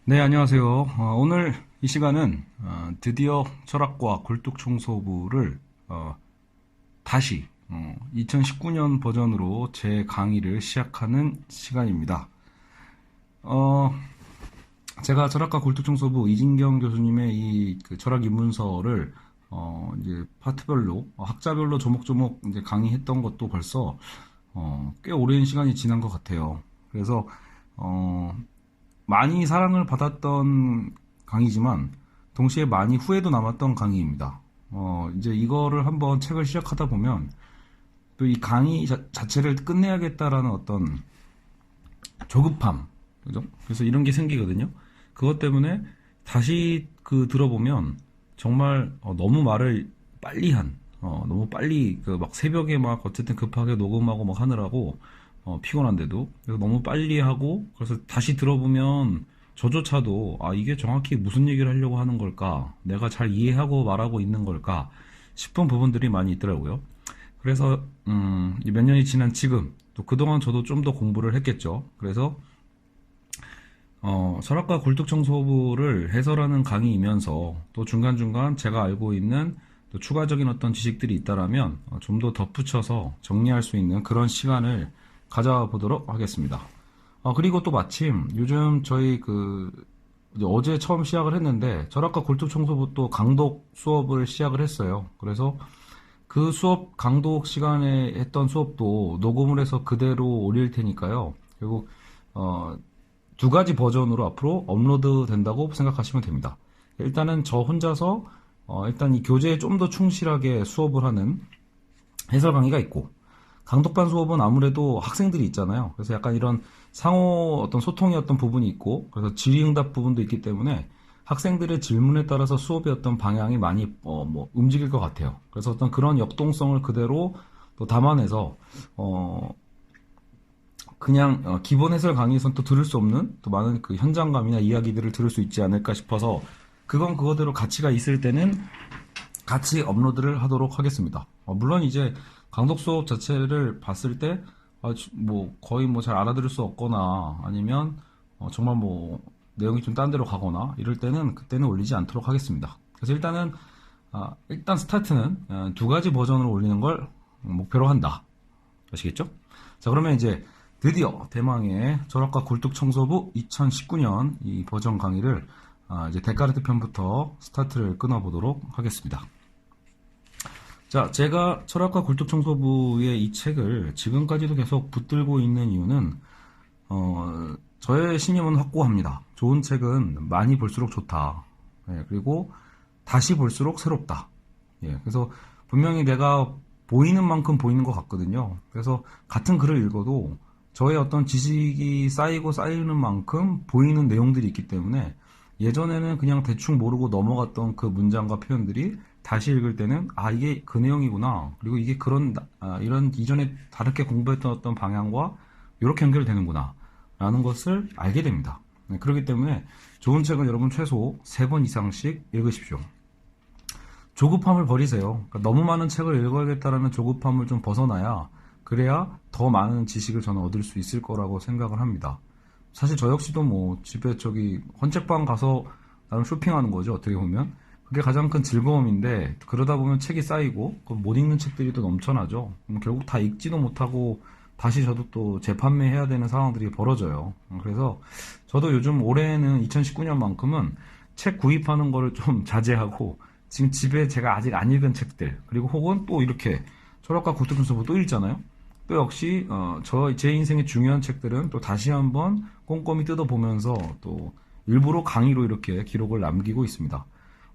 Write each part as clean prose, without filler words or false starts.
네, 안녕하세요. 오늘 이 시간은 드디어 철학과 굴뚝청소부를 다시 2019년 버전으로 제 강의를 시작하는 시간입니다. 어, 제가 철학과 굴뚝청소부 이진경 교수님의 이그 철학 입문서를 이제 파트별로 학자별로 조목조목 이제 강의했던 것도 벌써 꽤 오랜 시간이 지난 것 같아요. 그래서 어, 많이 사랑을 받았던 강의지만 동시에 많이 후회도 남았던 강의입니다. 이제 이거를 한번 책을 시작하다 보면 또 이 강의 자체를 끝내야겠다라는 어떤 조급함, 그죠? 그래서 이런 게 생기거든요. 그것 때문에 다시 들어보면 정말 너무 말을 빨리 너무 빨리 그 막 새벽에 막 어쨌든 급하게 녹음하고 막 하느라고 피곤한데도 그래서 너무 빨리 하고 그래서 다시 들어보면 저조차도 이게 정확히 무슨 얘기를 하려고 하는 걸까? 내가 잘 이해하고 말하고 있는 걸까? 싶은 부분들이 많이 있더라고요. 그래서 몇 년이 지난 지금 또 그동안 저도 좀 더 공부를 했겠죠. 그래서 철학과 굴뚝청소부를 해설하는 강의이면서 또 중간중간 제가 알고 있는 또 추가적인 어떤 지식들이 있다라면 좀 더 덧붙여서 정리할 수 있는 그런 시간을 가져보도록 하겠습니다. 그리고 또 마침 요즘 저희 이제 어제 처음 시작을 했는데 철학과 굴뚝청소부 또 강독 수업을 시작을 했어요. 그래서 그 수업 강독 시간에 했던 수업도 녹음을 해서 그대로 올릴 테니까요. 그리고 어, 두 가지 버전으로 앞으로 업로드 된다고 생각하시면 됩니다. 일단은 저 혼자서 일단 이 교재에 좀 더 충실하게 수업을 하는 해설 강의가 있고 강독반 수업은 아무래도 학생들이 있잖아요. 그래서 약간 이런 상호 어떤 소통의 어떤 부분이 있고 그래서 질의응답 부분도 있기 때문에 학생들의 질문에 따라서 수업의 어떤 방향이 많이 뭐 움직일 것 같아요. 그래서 어떤 그런 역동성을 그대로 또 담아내서 그냥 기본 해설 강의에서는 또 들을 수 없는 또 많은 그 현장감이나 이야기들을 들을 수 있지 않을까 싶어서 그건 그거대로 가치가 있을 때는 같이 업로드를 하도록 하겠습니다. 물론 이제 강독 수업 자체를 봤을 때 뭐 거의 뭐 잘 알아들을 수 없거나 아니면 정말 뭐 내용이 좀 딴 데로 가거나 이럴 때는 그때는 올리지 않도록 하겠습니다. 그래서 일단 스타트는 두 가지 버전으로 올리는 걸 목표로 한다. 아시겠죠? 자, 그러면 이제 드디어 대망의 철학과 굴뚝청소부 2019년 이 버전 강의를 이제 데카르트 편부터 스타트를 끊어보도록 하겠습니다. 자, 제가 철학과 굴뚝청소부의 이 책을 지금까지도 계속 붙들고 있는 이유는 저의 신념은 확고합니다. 좋은 책은 많이 볼수록 좋다. 예, 그리고 다시 볼수록 새롭다. 예, 그래서 분명히 내가 보이는 만큼 보이는 것 같거든요. 그래서 같은 글을 읽어도 저의 어떤 지식이 쌓이고 쌓이는 만큼 보이는 내용들이 있기 때문에 예전에는 그냥 대충 모르고 넘어갔던 그 문장과 표현들이 다시 읽을 때는 이게 그 내용이구나. 그리고 이게 이런 이전에 다르게 공부했던 어떤 방향과 이렇게 연결되는구나. 라는 것을 알게 됩니다. 네, 그렇기 때문에 좋은 책은 여러분 최소 3번 이상씩 읽으십시오. 조급함을 버리세요. 그러니까 너무 많은 책을 읽어야겠다라는 조급함을 좀 벗어나야 그래야 더 많은 지식을 저는 얻을 수 있을 거라고 생각을 합니다. 사실 저 역시도 뭐 집에 헌책방 가서 나름 쇼핑하는 거죠. 어떻게 보면 그게 가장 큰 즐거움인데 그러다 보면 책이 쌓이고 못 읽는 책들이 또 넘쳐나죠. 결국 다 읽지도 못하고 다시 저도 또 재판매해야 되는 상황들이 벌어져요. 그래서 저도 요즘 올해는 2019년만큼은 책 구입하는 거를 좀 자제하고 지금 집에 제가 아직 안 읽은 책들 그리고 혹은 또 이렇게 철학과 굴뚝청소부 또 읽잖아요. 또 역시 제 인생의 중요한 책들은 또 다시 한번 꼼꼼히 뜯어보면서 또 일부러 강의로 이렇게 기록을 남기고 있습니다.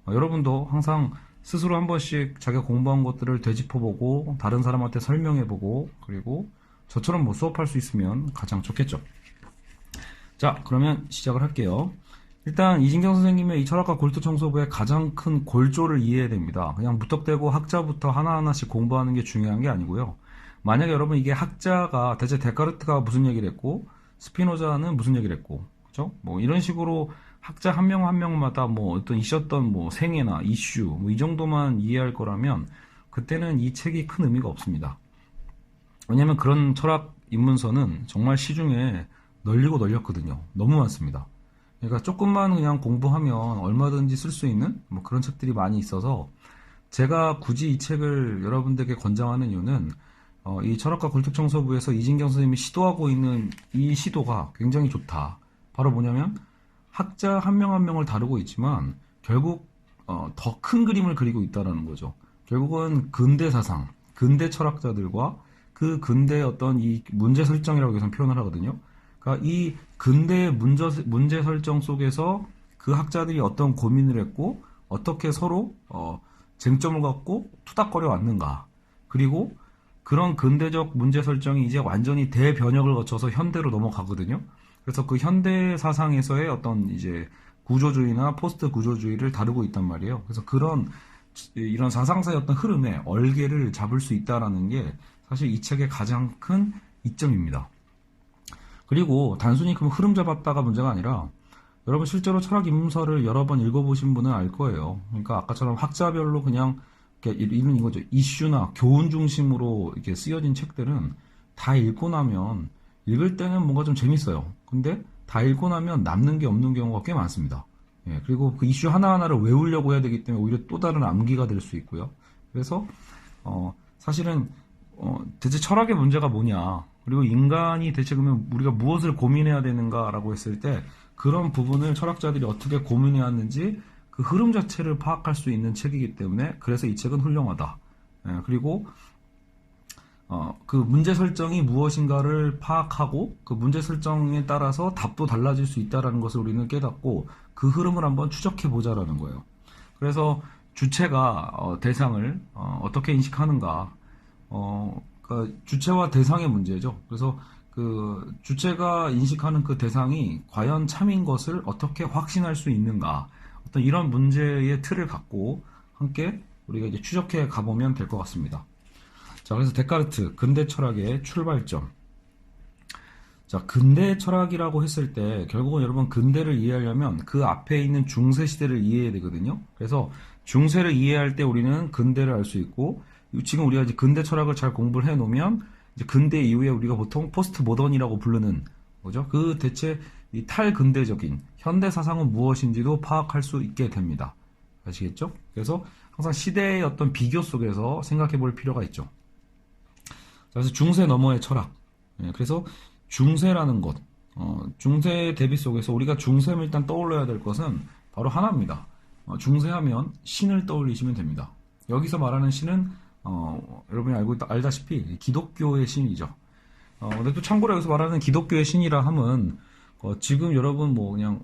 여러분도 항상 스스로 한 번씩 자기가 공부한 것들을 되짚어보고 다른 사람한테 설명해보고 그리고 저처럼 뭐 수업할 수 있으면 가장 좋겠죠. 자, 그러면 시작을 할게요. 일단 이진경 선생님의 이 철학과 굴뚝청소부의 가장 큰 골조를 이해해야 됩니다. 그냥 무턱대고 학자부터 하나하나씩 공부하는 게 중요한 게 아니고요. 만약에 여러분 이게 학자가 대체 데카르트가 무슨 얘기를 했고 스피노자는 무슨 얘기를 했고 그죠? 뭐 이런 식으로 학자 한 명 한 명마다 뭐 어떤 있었던 뭐 생애나 이슈 뭐 이 정도만 이해할 거라면 그때는 이 책이 큰 의미가 없습니다. 왜냐면 그런 철학 입문서는 정말 시중에 널리고 널렸거든요. 너무 많습니다. 그러니까 조금만 그냥 공부하면 얼마든지 쓸 수 있는 뭐 그런 책들이 많이 있어서 제가 굳이 이 책을 여러분들에게 권장하는 이유는 이 철학과 굴뚝청소부에서 이진경 선생님이 시도하고 있는 이 시도가 굉장히 좋다. 바로 뭐냐면 학자 한 명 한 명을 다루고 있지만 결국 더 큰 그림을 그리고 있다라는 거죠. 결국은 근대 사상, 근대 철학자들과 그 근대의 어떤 이 문제 설정이라고 여기서 표현을 하거든요. 그러니까 이 근대의 문제 설정 속에서 그 학자들이 어떤 고민을 했고 어떻게 서로 쟁점을 갖고 투닥거려 왔는가. 그리고 그런 근대적 문제 설정이 이제 완전히 대변혁을 거쳐서 현대로 넘어가거든요. 그래서 그 현대 사상에서의 어떤 이제 구조주의나 포스트 구조주의를 다루고 있단 말이에요. 그래서 이런 사상사의 어떤 흐름에 얼개를 잡을 수 있다라는 게 사실 이 책의 가장 큰 이점입니다. 그리고 단순히 그 흐름 잡았다가 문제가 아니라 여러분 실제로 철학 입문서를 여러 번 읽어보신 분은 알 거예요. 그러니까 아까처럼 학자별로 그냥 이런 이거죠. 이슈나 교훈 중심으로 이렇게 쓰여진 책들은 다 읽고 나면 읽을 때는 뭔가 좀 재밌어요. 근데 다 읽고 나면 남는 게 없는 경우가 꽤 많습니다. 예, 그리고 그 이슈 하나하나를 외우려고 해야 되기 때문에 오히려 또 다른 암기가 될 수 있고요. 그래서 사실은 대체 철학의 문제가 뭐냐, 그리고 인간이 대체 그러면 우리가 무엇을 고민해야 되는가라고 했을 때 그런 부분을 철학자들이 어떻게 고민해 왔는지 그 흐름 자체를 파악할 수 있는 책이기 때문에 그래서 이 책은 훌륭하다. 예, 그리고 그 문제 설정이 무엇인가를 파악하고 그 문제 설정에 따라서 답도 달라질 수 있다는 것을 우리는 깨닫고 그 흐름을 한번 추적해 보자라는 거예요. 그래서 주체가 대상을 어떻게 인식하는가, 그러니까 주체와 대상의 문제죠. 그래서 그 주체가 인식하는 그 대상이 과연 참인 것을 어떻게 확신할 수 있는가, 어떤 이런 문제의 틀을 갖고 함께 우리가 이제 추적해 가보면 될 것 같습니다. 자, 그래서 데카르트, 근대 철학의 출발점. 자, 근대 철학이라고 했을 때 결국은 여러분 근대를 이해하려면 그 앞에 있는 중세 시대를 이해해야 되거든요. 그래서 중세를 이해할 때 우리는 근대를 알 수 있고, 지금 우리가 이제 근대 철학을 잘 공부를 해 놓으면 이제 근대 이후에 우리가 보통 포스트 모던이라고 부르는 거죠. 그 대체 이 탈근대적인 현대 사상은 무엇인지도 파악할 수 있게 됩니다. 아시겠죠? 그래서 항상 시대의 어떤 비교 속에서 생각해 볼 필요가 있죠. 그래서 중세 너머의 철학. 예, 그래서 중세라는 것, 중세 대비 속에서 우리가 중세를 일단 떠올려야 될 것은 바로 하나입니다. 중세하면 신을 떠올리시면 됩니다. 여기서 말하는 신은 여러분이 알다시피 기독교의 신이죠. 근데 또 참고로 여기서 말하는 기독교의 신이라 함은 지금 여러분 뭐 그냥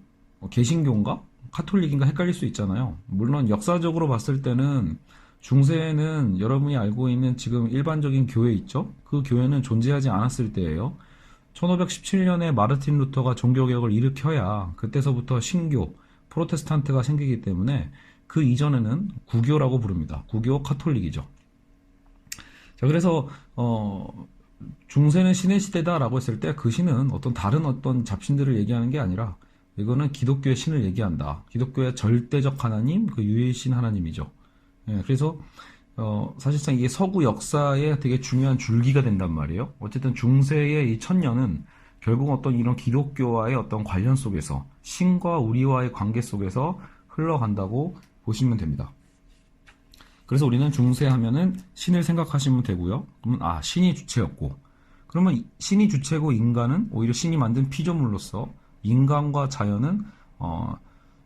개신교인가 카톨릭인가 헷갈릴 수 있잖아요. 물론 역사적으로 봤을 때는 중세에는 여러분이 알고 있는 지금 일반적인 교회 있죠? 그 교회는 존재하지 않았을 때예요. 1517년에 마르틴 루터가 종교개혁을 일으켜야 그때서부터 신교, 프로테스탄트가 생기기 때문에 그 이전에는 구교라고 부릅니다. 구교 카톨릭이죠. 자, 그래서 중세는 신의 시대다라고 했을 때 그 신은 다른 어떤 잡신들을 얘기하는 게 아니라 이거는 기독교의 신을 얘기한다. 기독교의 절대적 하나님, 그 유일신 하나님이죠. 예, 그래서 사실상 이게 서구 역사에 되게 중요한 줄기가 된단 말이에요. 어쨌든 중세의 이 천년은 결국 어떤 이런 기독교와의 어떤 관련 속에서 신과 우리와의 관계 속에서 흘러간다고 보시면 됩니다. 그래서 우리는 중세 하면은 신을 생각하시면 되고요. 그러면 신이 주체였고, 그러면 신이 주체고 인간은 오히려 신이 만든 피조물로서 인간과 자연은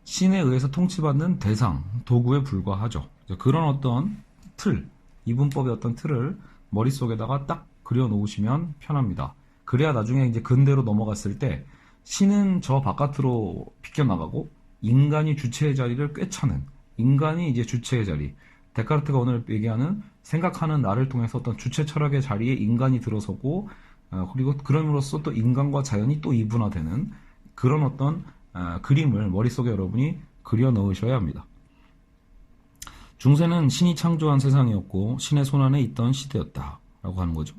신에 의해서 통치받는 대상, 도구에 불과하죠. 그런 어떤 틀, 이분법의 어떤 틀을 머릿속에다가 딱 그려 놓으시면 편합니다. 그래야 나중에 이제 근대로 넘어갔을 때 신은 저 바깥으로 비껴나가고 인간이 주체의 자리를 꿰차는, 인간이 이제 주체의 자리, 데카르트가 오늘 얘기하는 생각하는 나를 통해서 어떤 주체 철학의 자리에 인간이 들어서고, 그리고 그럼으로써 또 인간과 자연이 또 이분화되는 그런 어떤 그림을 머릿속에 여러분이 그려 넣으셔야 합니다. 중세는 신이 창조한 세상이었고 신의 손안에 있던 시대였다라고 하는 거죠.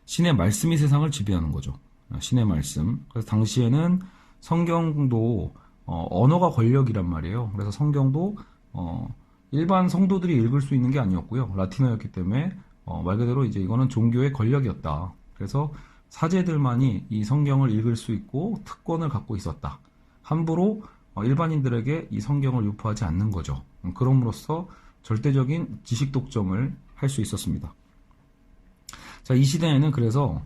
신의 말씀이 세상을 지배하는 거죠. 신의 말씀. 그래서 당시에는 성경도 언어가 권력이란 말이에요. 그래서 성경도 일반 성도들이 읽을 수 있는 게 아니었고요. 라틴어였기 때문에 말 그대로 이제 이거는 종교의 권력이었다. 그래서 사제들만이 이 성경을 읽을 수 있고 특권을 갖고 있었다. 함부로 일반인들에게 이 성경을 유포하지 않는 거죠. 그럼으로써 절대적인 지식 독점을 할 수 있었습니다. 자, 이 시대에는 그래서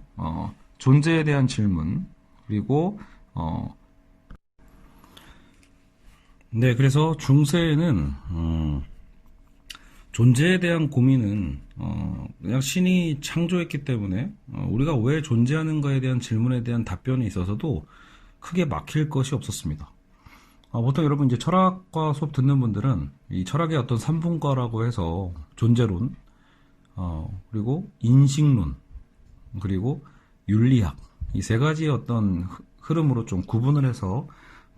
존재에 대한 질문, 그리고 네, 그래서 중세에는 존재에 대한 고민은 그냥 신이 창조했기 때문에 우리가 왜 존재하는가에 대한 질문에 대한 답변에 있어서도 크게 막힐 것이 없었습니다. 보통 여러분 이제 철학과 수업 듣는 분들은 이 철학의 어떤 삼분과라고 해서 존재론, 그리고 인식론, 그리고 윤리학, 이 세 가지의 어떤 흐름으로 좀 구분을 해서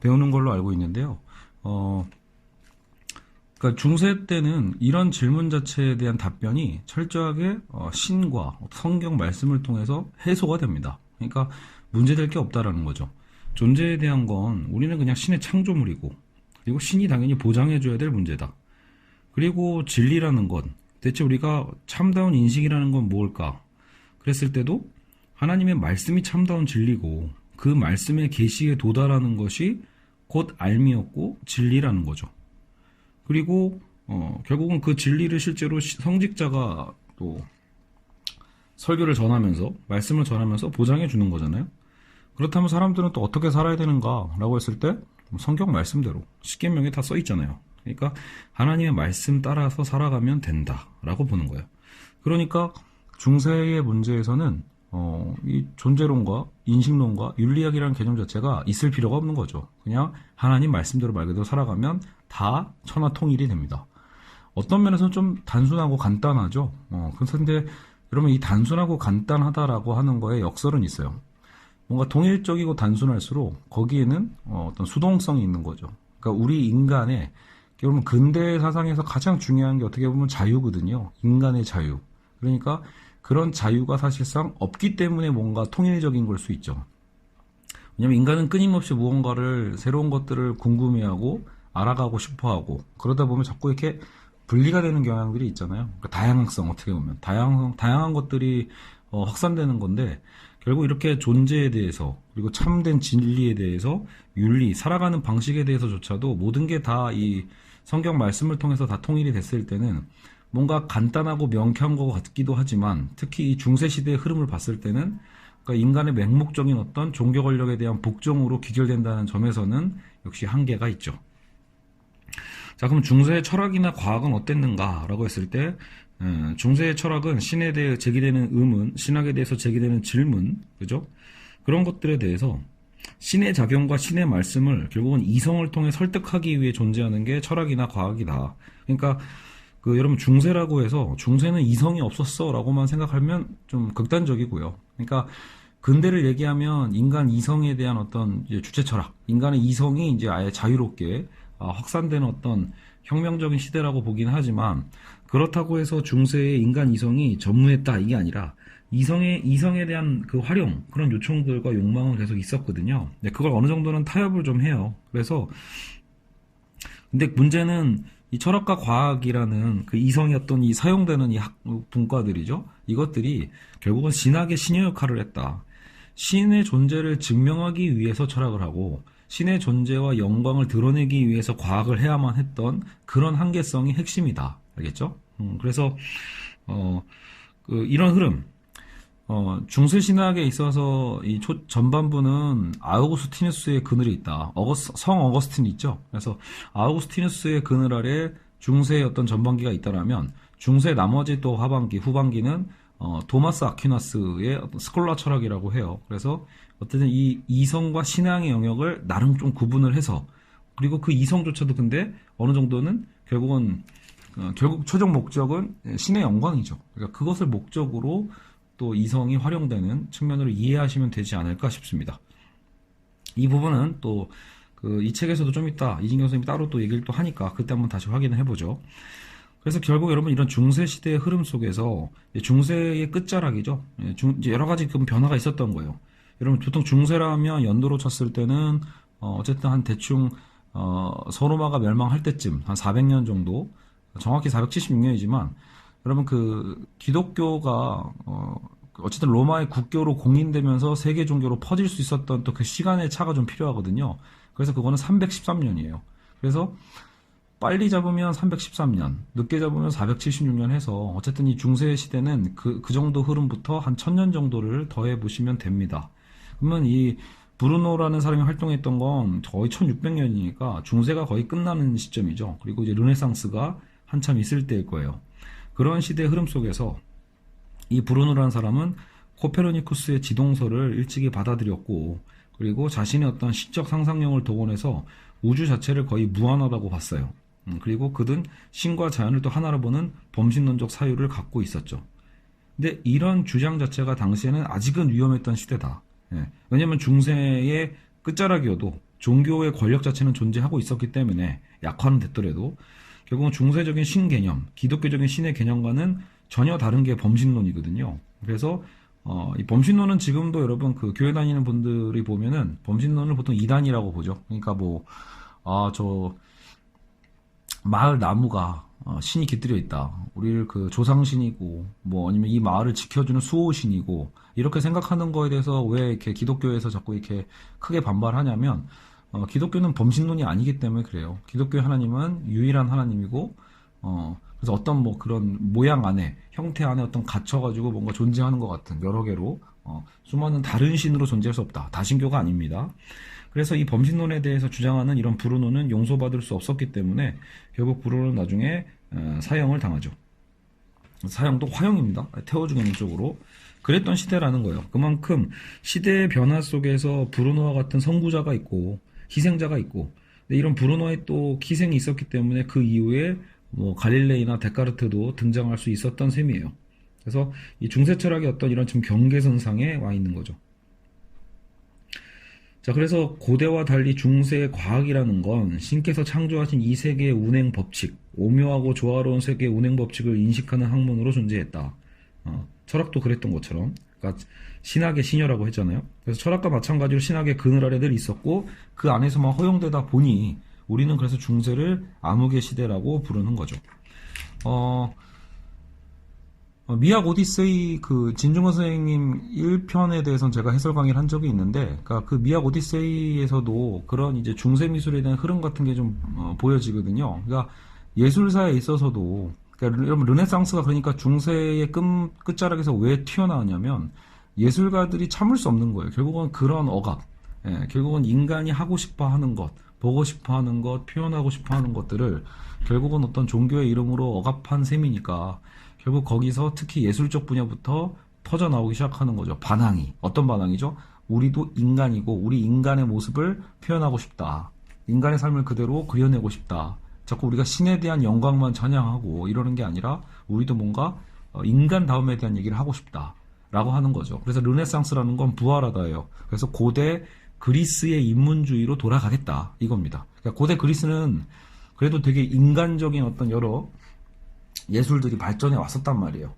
배우는 걸로 알고 있는데요. 그러니까 중세 때는 이런 질문 자체에 대한 답변이 철저하게 신과 성경 말씀을 통해서 해소가 됩니다. 그러니까 문제될 게 없다라는 거죠. 존재에 대한 건 우리는 그냥 신의 창조물이고, 그리고 신이 당연히 보장해줘야 될 문제다. 그리고 진리라는 건 대체 우리가 참다운 인식이라는 건 뭘까? 그랬을 때도 하나님의 말씀이 참다운 진리고, 그 말씀의 계시에 도달하는 것이 곧 알미였고 진리라는 거죠. 그리고 결국은 그 진리를 실제로 성직자가 또 설교를 전하면서, 말씀을 전하면서 보장해 주는 거잖아요. 그렇다면 사람들은 또 어떻게 살아야 되는가라고 했을 때 성경 말씀대로 십계명에 다 써 있잖아요. 그러니까 하나님의 말씀 따라서 살아가면 된다라고 보는 거예요. 그러니까 중세의 문제에서는 이 존재론과 인식론과 윤리학이라는 개념 자체가 있을 필요가 없는 거죠. 그냥 하나님 말씀대로 말 그대로 살아가면 다 천하통일이 됩니다. 어떤 면에서는 좀 단순하고 간단하죠. 그런데 여러분, 이 단순하고 간단하다라고 하는 거에 역설은 있어요. 뭔가 통일적이고 단순할수록 거기에는 어떤 수동성이 있는 거죠. 그러니까 우리 인간의, 여러분, 근대 사상에서 가장 중요한 게 어떻게 보면 자유거든요. 인간의 자유. 그러니까 그런 자유가 사실상 없기 때문에 뭔가 통일적인 걸 수 있죠. 왜냐하면 인간은 끊임없이 무언가를, 새로운 것들을 궁금해하고 알아가고 싶어하고, 그러다 보면 자꾸 이렇게 분리가 되는 경향들이 있잖아요. 그러니까 다양성, 어떻게 보면 다양한 것들이 확산되는 건데, 결국 이렇게 존재에 대해서, 그리고 참된 진리에 대해서, 윤리, 살아가는 방식에 대해서조차도 모든 게 다 이 성경 말씀을 통해서 다 통일이 됐을 때는 뭔가 간단하고 명쾌한 것 같기도 하지만, 특히 이 중세시대의 흐름을 봤을 때는 그러니까 인간의 맹목적인 어떤 종교 권력에 대한 복종으로 기결된다는 점에서는 역시 한계가 있죠. 자, 그럼 중세의 철학이나 과학은 어땠는가라고 했을 때, 중세의 철학은 신에 대해 제기되는 의문, 신학에 대해서 제기되는 질문, 그죠? 그런 것들에 대해서 신의 작용과 신의 말씀을 결국은 이성을 통해 설득하기 위해 존재하는 게 철학이나 과학이다. 그러니까 여러분, 중세라고 해서 중세는 이성이 없었어라고만 생각하면 좀 극단적이고요. 그러니까 근대를 얘기하면 인간 이성에 대한 어떤 이제 주체 철학, 인간의 이성이 이제 아예 자유롭게 확산되는 어떤 혁명적인 시대라고 보긴 하지만, 그렇다고 해서 중세의 인간 이성이 전무했다, 이게 아니라 이성에 대한 그 활용, 그런 요청들과 욕망은 계속 있었거든요. 네, 그걸 어느 정도는 타협을 좀 해요. 그래서 근데 문제는 이 철학과 과학이라는 그 이성의 어떤 이 사용되는 이 분과들이죠. 이것들이 결국은 신학의 신의 역할을 했다. 신의 존재를 증명하기 위해서 철학을 하고, 신의 존재와 영광을 드러내기 위해서 과학을 해야만 했던 그런 한계성이 핵심이다. 알겠죠? 그래서 이런 흐름, 중세 신학에 있어서 이 전반부는 아우구스티누스의 그늘이 있다. 성 어거스틴 있죠? 그래서 아우구스티누스의 그늘 아래 중세의 어떤 전반기가 있다라면, 중세 나머지 또 후반기는 도마스 아퀴나스의 어떤 스콜라 철학이라고 해요. 그래서 어쨌든 이 이성과 신앙의 영역을 나름 좀 구분을 해서, 그리고 그 이성조차도 근데 어느 정도는 결국 최종 목적은 신의 영광이죠. 그러니까 그것을 목적으로 또 이성이 활용되는 측면으로 이해하시면 되지 않을까 싶습니다. 이 부분은 또 이 책에서도 좀 이따 이진경 선생님이 따로 또 얘기를 또 하니까 그때 한번 다시 확인을 해보죠. 그래서 결국 여러분, 이런 중세 시대의 흐름 속에서 중세의 끝자락이죠. 이제 여러 가지 변화가 있었던 거예요. 여러분, 보통 중세라면 연도로 쳤을 때는 어쨌든 한 대충 서로마가 멸망할 때쯤 한 400년 정도, 정확히 476년이지만 여러분, 기독교가 어쨌든 로마의 국교로 공인되면서 세계 종교로 퍼질 수 있었던 또 그 시간의 차가 좀 필요하거든요. 그래서 그거는 313년이에요. 그래서 빨리 잡으면 313년, 늦게 잡으면 476년 해서 어쨌든 이 중세 시대는 그 정도 흐름부터 한 1000년 정도를 더해 보시면 됩니다. 그러면 이 브루노라는 사람이 활동했던 건 거의 1600년이니까 중세가 거의 끝나는 시점이죠. 그리고 이제 르네상스가 한참 있을 때일 거예요. 그런 시대의 흐름 속에서 이 브루노라는 사람은 코페르니쿠스의 지동설을 일찍이 받아들였고, 그리고 자신의 어떤 시적 상상력을 동원해서 우주 자체를 거의 무한하다고 봤어요. 그리고 그는 신과 자연을 또 하나로 보는 범신론적 사유를 갖고 있었죠. 근데 이런 주장 자체가 당시에는 아직은 위험했던 시대다. 예. 왜냐면 중세의 끝자락이어도 종교의 권력 자체는 존재하고 있었기 때문에 약화는 됐더라도 결국은 중세적인 신 개념, 기독교적인 신의 개념과는 전혀 다른 게 범신론이거든요. 그래서 이 범신론은 지금도 여러분 그 교회 다니는 분들이 보면은 범신론을 보통 이단이라고 보죠. 그러니까 저 마을 나무가 신이 깃들여 있다. 우리를 그 조상신이고 아니면 이 마을을 지켜주는 수호신이고 이렇게 생각하는 거에 대해서 왜 이렇게 기독교에서 자꾸 이렇게 크게 반발하냐면 기독교는 범신론이 아니기 때문에 그래요. 기독교의 하나님은 유일한 하나님이고 그래서 어떤 그런 모양 안에 형태 안에 어떤 갇혀가지고 뭔가 존재하는 것 같은 여러 개로 수많은 다른 신으로 존재할 수 없다. 다신교가 아닙니다. 그래서 이 범신론에 대해서 주장하는 이런 브루노는 용서받을 수 없었기 때문에 결국 브루노는 나중에 사형을 당하죠. 사형도 화형입니다. 태워 죽이는 쪽으로. 그랬던 시대라는 거예요. 그만큼 시대의 변화 속에서 브루노와 같은 선구자가 있고 희생자가 있고, 근데 이런 브루노의 또 희생이 있었기 때문에 그 이후에 갈릴레이나 데카르트도 등장할 수 있었던 셈이에요. 그래서 이 중세 철학의 어떤 이런 지금 경계선상에 와 있는 거죠. 자, 그래서 고대와 달리 중세의 과학이라는 건 신께서 창조하신 이 세계의 운행 법칙, 오묘하고 조화로운 세계의 운행 법칙을 인식하는 학문으로 존재했다. 철학도 그랬던 것처럼, 그러니까 신학의 신여라고 했잖아요. 그래서 철학과 마찬가지로 신학의 그늘 아래 늘 있었고 그 안에서만 허용되다 보니 우리는 그래서 중세를 암흑의 시대라고 부르는 거죠. 미학 오디세이 그 진중권 선생님 1편에 대해서는 제가 해설 강의를 한 적이 있는데, 그러니까 그 미학 오디세이에서도 그런 이제 중세 미술에 대한 흐름 같은 게 좀 보여지거든요. 그러니까 예술사에 있어서도, 그러니까 여러분 르네상스가 그러니까 중세의 끝자락에서 왜 튀어나오냐면 예술가들이 참을 수 없는 거예요. 결국은 그런 억압, 결국은 인간이 하고 싶어 하는 것, 보고 싶어 하는 것, 표현하고 싶어 하는 것들을 결국은 어떤 종교의 이름으로 억압한 셈이니까 결국 거기서 특히 예술적 분야부터 터져나오기 시작하는 거죠. 반항이. 어떤 반항이죠? 우리도 인간이고 우리 인간의 모습을 표현하고 싶다. 인간의 삶을 그대로 그려내고 싶다. 자꾸 우리가 신에 대한 영광만 찬양하고 이러는 게 아니라 우리도 뭔가 인간다움에 대한 얘기를 하고 싶다. 라고 하는 거죠. 그래서 르네상스라는 건 부활하다예요. 그래서 고대 그리스의 인문주의로 돌아가겠다. 이겁니다. 그러니까 고대 그리스는 그래도 되게 인간적인 어떤 여러 예술들이 발전해 왔었단 말이에요.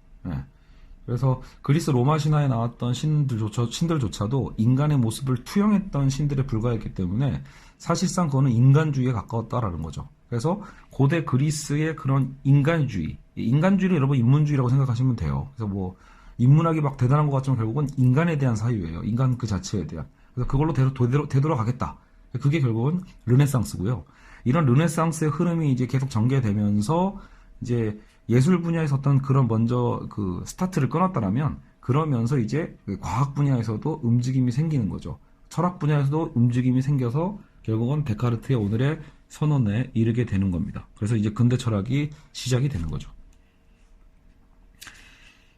그래서 그리스 로마 신화에 나왔던 신들조차도 인간의 모습을 투영했던 신들에 불과했기 때문에 사실상 그거는 인간주의에 가까웠다라는 거죠. 그래서 고대 그리스의 그런 인간주의를 여러분 인문주의라고 생각하시면 돼요. 그래서 인문학이 막 대단한 것 같지만 결국은 인간에 대한 사유예요. 인간 그 자체에 대한. 그래서 그걸로 되돌아가겠다. 그게 결국은 르네상스고요. 이런 르네상스의 흐름이 이제 계속 전개되면서 이제 예술 분야에서 어떤 그런 먼저 그 스타트를 끊었다라면 그러면서 이제 과학 분야에서도 움직임이 생기는 거죠. 철학 분야에서도 움직임이 생겨서 결국은 데카르트의 오늘의 선언에 이르게 되는 겁니다. 그래서 이제 근대 철학이 시작이 되는 거죠.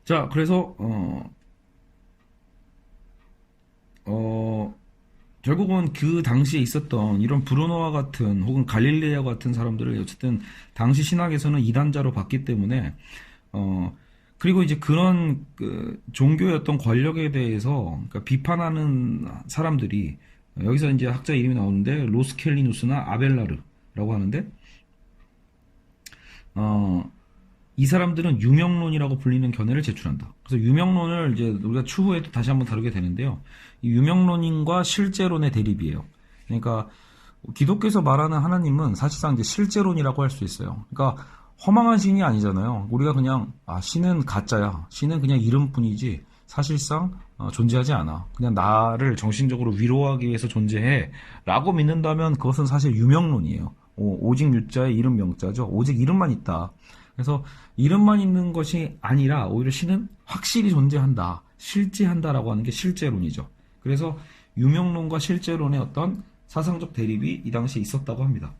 자, 그래서 결국은 그 당시에 있었던 이런 브루노와 같은 혹은 갈릴레이와 같은 사람들을 어쨌든 당시 신학에서는 이단자로 봤기 때문에 그리고 이제 그런 그 종교의 어떤 권력에 대해서 그러니까 비판하는 사람들이 여기서 이제 학자 이름이 나오는데 로스켈리누스나 아벨라르라고 하는데 이 사람들은 유명론이라고 불리는 견해를 제출한다. 그래서 유명론을 이제 우리가 추후에도 다시 한번 다루게 되는데요. 이 유명론인과 실제론의 대립이에요. 그러니까 기독교에서 말하는 하나님은 사실상 이제 실제론이라고 할 수 있어요. 그러니까 허망한 신이 아니잖아요. 우리가 그냥 신은 가짜야. 신은 그냥 이름뿐이지 사실상 존재하지 않아. 그냥 나를 정신적으로 위로하기 위해서 존재해 라고 믿는다면 그것은 사실 유명론이에요. 오직 유자에 이름 명자죠. 오직 이름만 있다. 그래서 이름만 있는 것이 아니라 오히려 신은 확실히 존재한다, 실제한다라고 하는 게 실제론이죠. 그래서 유명론과 실제론의 어떤 사상적 대립이 이 당시에 있었다고 합니다.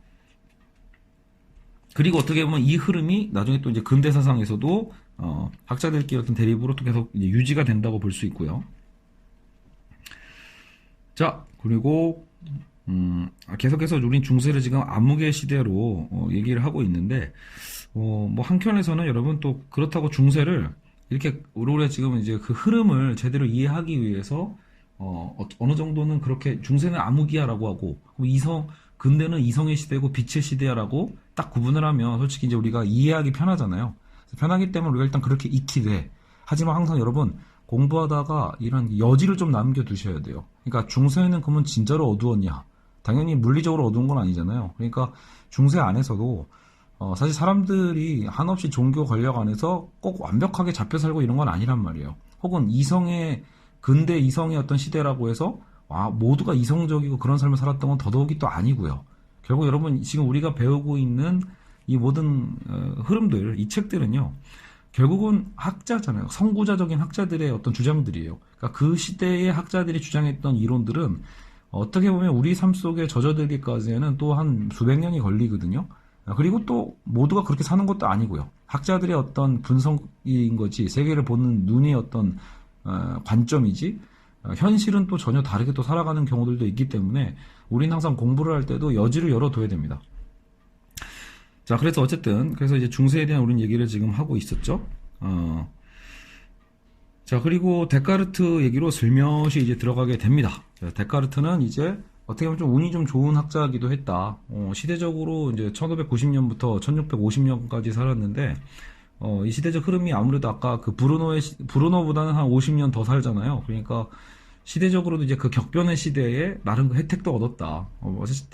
그리고 어떻게 보면 이 흐름이 나중에 또 이제 근대 사상에서도 학자들끼리 어떤 대립으로 또 계속 이제 유지가 된다고 볼 수 있고요. 자, 그리고 계속해서 우린 중세를 지금 암흑의 시대로 얘기를 하고 있는데, 뭐 한켠에서는 여러분 또 그렇다고 중세를 이렇게 오래오래 지금 이제 그 흐름을 제대로 이해하기 위해서 어느 정도는 그렇게 중세는 암흑이야라고 하고 근대는 이성의 시대고 빛의 시대야라고 딱 구분을 하면 솔직히 이제 우리가 이해하기 편하잖아요. 편하기 때문에 우리가 일단 그렇게 익히되, 하지만 항상 여러분 공부하다가 이런 여지를 좀 남겨두셔야 돼요. 그러니까 중세는 그러면 진짜로 어두웠냐? 당연히 물리적으로 어두운 건 아니잖아요. 그러니까 중세 안에서도 사실 사람들이 한없이 종교 권력 안에서 꼭 완벽하게 잡혀 살고 이런 건 아니란 말이에요. 혹은 근대 이성의 어떤 시대라고 해서 모두가 이성적이고 그런 삶을 살았던 건 더더욱이 또 아니고요. 결국 여러분 지금 우리가 배우고 있는 이 모든 흐름들, 이 책들은요, 결국은 학자잖아요. 선구자적인 학자들의 어떤 주장들이에요. 그러니까 그 시대의 학자들이 주장했던 이론들은 어떻게 보면 우리 삶 속에 젖어들기까지는 또 한 수백 년이 걸리거든요. 그리고 또 모두가 그렇게 사는 것도 아니고요. 학자들의 어떤 분석인 거지, 세계를 보는 눈의 어떤 관점이지, 현실은 또 전혀 다르게 또 살아가는 경우들도 있기 때문에 우리는 항상 공부를 할 때도 여지를 열어둬야 됩니다. 자, 그래서 어쨌든 그래서 이제 중세에 대한 우리는 얘기를 지금 하고 있었죠. 자, 그리고 데카르트 얘기로 슬며시 이제 들어가게 됩니다. 자, 데카르트는 이제 어떻게 보면 좀 운이 좀 좋은 학자이기도 했다. 시대적으로 이제 1590년부터 1650년까지 살았는데, 이 시대적 흐름이 아무래도 아까 그 브루노보다는 한 50년 더 살잖아요. 그러니까 시대적으로도 이제 그 격변의 시대에 나름 혜택도 얻었다.